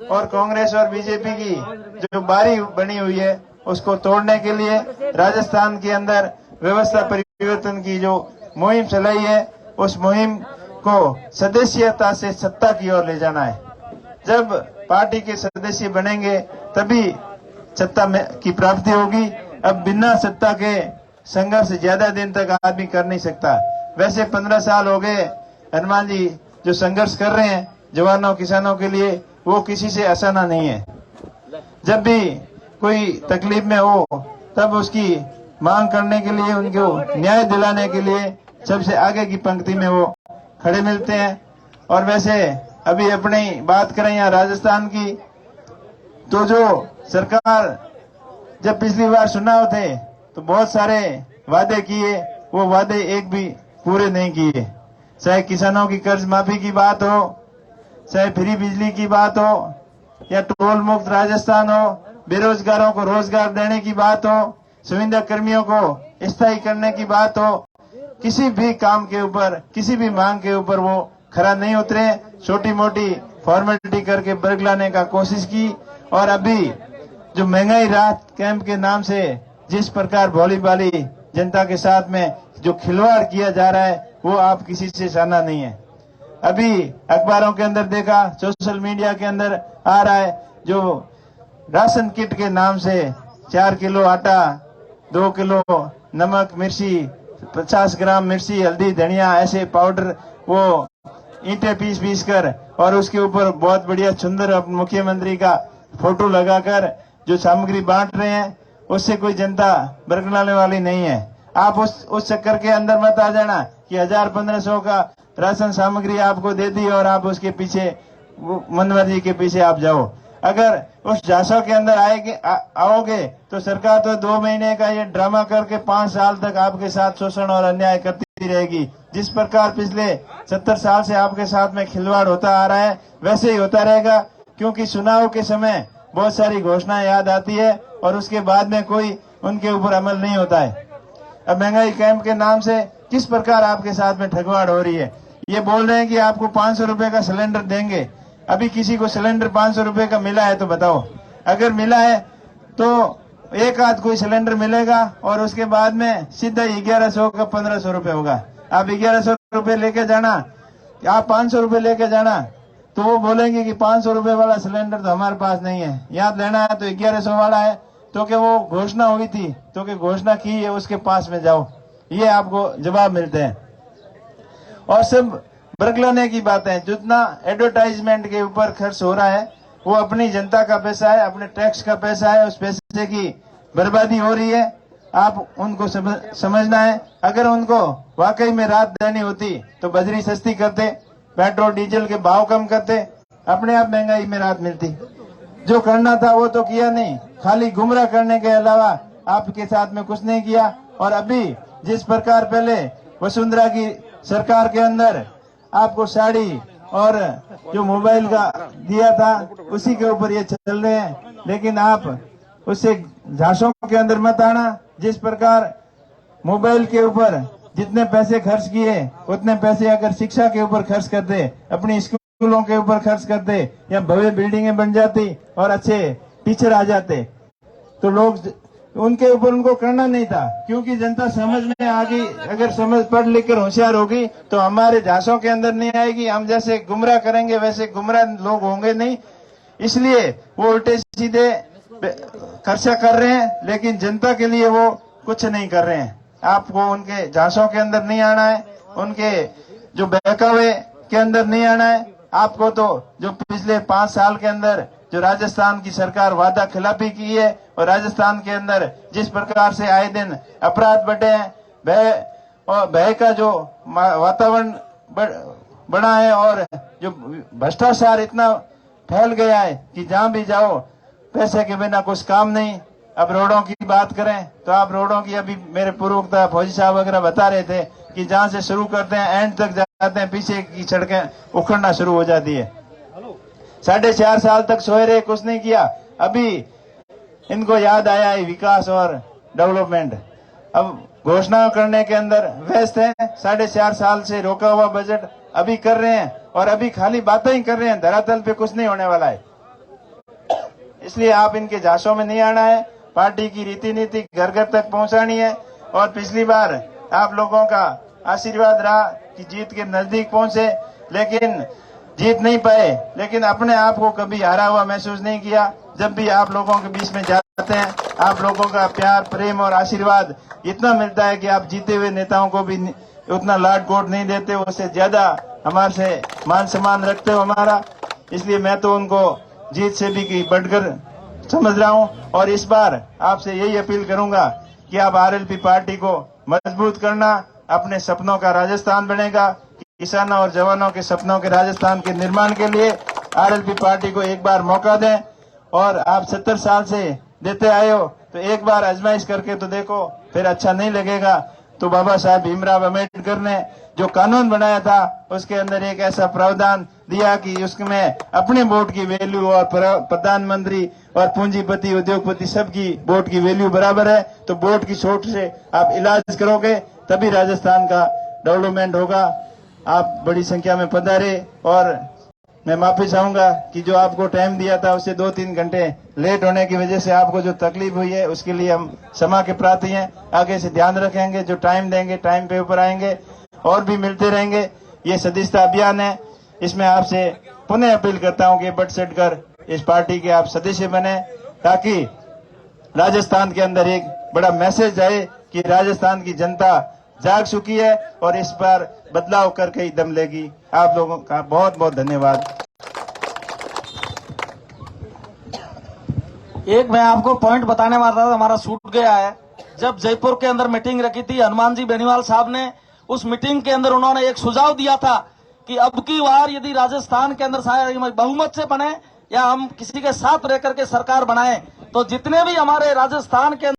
और कांग्रेस और बीजेपी की जो बारी बनी हुई है उसको तोड़ने के लिए राजस्थान के अंदर व्यवस्था परिवर्तन की जो मुहिम चलाई है उस मुहिम को सदस्यता से सत्ता की ओर ले जाना है। जब पार्टी के सदस्य बनेंगे तभी सत्ता की प्राप्ति होगी। अब बिना सत्ता के संघर्ष ज्यादा दिन तक आदमी कर नहीं सकता। वैसे 15 साल हो गए हनुमान जी जो संघर्ष कर रहे हैं जवानों किसानों के लिए, वो किसी से आसाना नहीं है। जब भी कोई तकलीफ में हो तब उसकी मांग करने के लिए, उनको न्याय दिलाने के लिए सबसे आगे की पंक्ति में वो खड़े मिलते हैं। और वैसे अभी अपनी बात करें यहाँ राजस्थान की, तो जो सरकार जब पिछली बार चुनाव थे तो बहुत सारे वादे किए, वो वादे एक भी पूरे नहीं किए। चाहे किसानों की कर्ज माफी की बात हो, चाहे फ्री बिजली की बात हो, या टोल मुक्त राजस्थान हो, बेरोजगारों को रोजगार देने की बात हो, संविदा कर्मियों को स्थायी करने की बात हो, किसी भी काम के ऊपर, किसी भी मांग के ऊपर वो खरा नहीं उतरे। छोटी मोटी फॉर्मेलिटी करके बरगलाने का कोशिश की। और अभी जो महंगाई राहत कैंप के नाम से जिस प्रकार भोली भाली जनता के साथ में जो खिलवाड़ किया जा रहा है वो आप किसी से साना नहीं है। अभी अखबारों के अंदर देखा, सोशल मीडिया के अंदर आ रहा है, जो राशन किट के नाम से 4 किलो आटा, 2 किलो नमक, मिर्ची, 50 ग्राम मिर्ची, हल्दी, धनिया, ऐसे पाउडर वो ईंटें पीस कर और उसके ऊपर बहुत बढ़िया सुंदर मुख्यमंत्री का फोटो लगाकर जो सामग्री बांट रहे हैं, उससे कोई जनता बरगलाने वाली नहीं है। आप उस चक्कर के अंदर मत आ जाना कि 1000-1500 का राशन सामग्री आपको दे दी और आप उसके पीछे मनमर्जी के पीछे आप जाओ। अगर उस झांसों के अंदर आओगे तो सरकार तो 2 महीने का ये ड्रामा करके 5 साल तक आपके साथ शोषण और अन्याय करती रहेगी। जिस प्रकार पिछले 70 साल से आपके साथ में खिलवाड़ होता आ रहा है वैसे ही होता रहेगा, क्योंकि चुनाव के समय बहुत सारी घोषणाएं याद आती है और उसके बाद में कोई उनके ऊपर अमल नहीं होता है। अब महंगाई कैंप के नाम से किस प्रकार आपके साथ में ठगवाड़ हो रही है। ये बोल रहे हैं कि आपको 500 रुपए का सिलेंडर देंगे। अभी किसी को सिलेंडर 500 रुपए का मिला है तो बताओ, अगर मिला है तो एक आध कोई सिलेंडर मिलेगा और उसके बाद में सीधा 1100 का 1500 रुपए होगा। आप 1100 रुपए लेके जाना, आप 500 रुपए लेके जाना, तो वो बोलेंगे कि 500 रुपए वाला सिलेंडर तो हमारे पास नहीं है, यहाँ लेना है तो 1100 वाला है। तो कि वो घोषणा हुई थी, तो कि घोषणा की है उसके पास में जाओ, ये आपको जवाब मिलते हैं। और सब बरगलाने की बातें, जितना एडवर्टाइजमेंट के ऊपर खर्च हो रहा है वो अपनी जनता का पैसा है, अपने टैक्स का पैसा है, उस पैसे की बर्बादी हो रही है। आप उनको समझना है। अगर उनको वाकई में राहत देनी होती तो बजरी सस्ती करते, पेट्रोल डीजल के भाव कम करते, अपने आप महंगाई में राहत मिलती। जो करना था वो तो किया नहीं, खाली गुमराह करने के अलावा आपके साथ में कुछ नहीं किया। और अभी जिस प्रकार पहले वसुंधरा की सरकार के अंदर आपको साड़ी और जो मोबाइल का दिया था उसी के ऊपर ये चल रहे हैं, लेकिन आप उससे झांसों के अंदर मत आना। जिस प्रकार मोबाइल के ऊपर जितने पैसे खर्च किए उतने पैसे अगर शिक्षा के ऊपर खर्च करते, अपनी स्कूलों के ऊपर खर्च करते, या भव्य बिल्डिंगें बन जाती और अच्छे टीचर आ जाते, तो लोग उनके ऊपर उनको करना नहीं था, क्योंकि जनता समझ में आ गई। अगर समझ पढ़ लिख कर होशियार होगी तो हमारे झांसों के अंदर नहीं आएगी। हम जैसे गुमराह करेंगे वैसे गुमराह लोग होंगे नहीं, इसलिए वो उल्टे सीधे खर्चा कर रहे हैं, लेकिन जनता के लिए वो कुछ नहीं कर रहे हैं। आपको उनके झांसों के अंदर नहीं आना है, उनके जो बहकावे के अंदर नहीं आना है। आपको तो जो पिछले 5 साल के अंदर जो राजस्थान की सरकार वादा खिलाफी की है और राजस्थान के अंदर जिस प्रकार से आए दिन अपराध बढ़े हैं, भय का जो वातावरण बना है और जो भ्रष्टाचार इतना फैल गया है कि जहां भी जाओ पैसे के बिना कुछ काम नहीं। अब रोडों की बात करें तो आप रोडों की, अभी मेरे पूर्व वक्ता फौजी साहब वगैरह बता रहे थे कि जहां से शुरू करते हैं एंड तक जाते हैं, पीछे की सड़कें उखड़ना शुरू हो जाती है। 4.5 साल तक सोए रहे, कुछ नहीं किया। अभी इनको याद आया है विकास और डेवलपमेंट, अब घोषणा करने के अंदर व्यस्त है। 4.5 साल से रोका हुआ बजट अभी कर रहे हैं और अभी खाली बातें ही कर रहे हैं, धरातल पे कुछ नहीं होने वाला है। इसलिए आप इनके झांसों में नहीं आना है, पार्टी की रीति नीति घर घर तक पहुंचानी है। और पिछली बार आप लोगों का आशीर्वाद रहा कि जीत के नजदीक पहुंचे, लेकिन जीत नहीं पाए, लेकिन अपने आप को कभी हारा हुआ महसूस नहीं किया। जब भी आप लोगों के बीच में जाते हैं, आप लोगों का प्यार, प्रेम और आशीर्वाद इतना मिलता है कि आप जीते हुए नेताओं को भी उतना लाड कोट नहीं देते, उससे ज्यादा हमारे से मान सम्मान रखते हो हमारा। इसलिए मैं तो उनको जीत से भी बढ़कर समझ रहा हूं। और इस बार आपसे यही अपील करूंगा कि आप आरएलपी पार्टी को मजबूत करना, अपने सपनों का राजस्थान बनेगा। किसानों और जवानों के सपनों के राजस्थान के निर्माण के लिए आरएलपी पार्टी को एक बार मौका दें। और आप 70 साल से देते आए हो तो एक बार आजमाइश करके तो देखो, फिर अच्छा नहीं लगेगा तो बाबा साहब भीमराव अम्बेडकर ने जो कानून बनाया था उसके अंदर एक ऐसा प्रावधान दिया कि उसमें अपने वोट की वैल्यू और प्रधानमंत्री और पूंजीपति उद्योगपति सबकी वोट की वैल्यू बराबर है। तो वोट की छूट से आप इलाज करोगे तभी राजस्थान का डेवलपमेंट होगा। आप बड़ी संख्या में पधारे और मैं माफी चाहूंगा कि जो आपको टाइम दिया था उससे 2-3 घंटे लेट होने की वजह से आपको जो तकलीफ हुई है उसके लिए हम क्षमा के प्रार्थी हैं। आगे से ध्यान रखेंगे, जो टाइम देंगे टाइम पे ऊपर आएंगे और भी मिलते रहेंगे। ये सदिस्ता अभियान है, इसमें आपसे पुनः अपील करता हूं कि बढ़ चढ़ कर इस पार्टी के आप सदस्य बने, ताकि राजस्थान के अंदर एक बड़ा मैसेज आए कि राजस्थान की जनता जाग चुकी है और इस बार बदलाव करके ही दम लेगी। आप लोगों का बहुत बहुत धन्यवाद। एक मैं आपको पॉइंट बताने वाला था, हमारा छूट गया है। जब जयपुर के अंदर मीटिंग रखी थी, हनुमान जी बेनीवाल साहब ने उस मीटिंग के अंदर उन्होंने एक सुझाव दिया था कि अब की बार यदि राजस्थान के अंदर शायद बहुमत से बने या हम किसी के साथ रह करके सरकार बनाएं, तो जितने भी हमारे राजस्थान के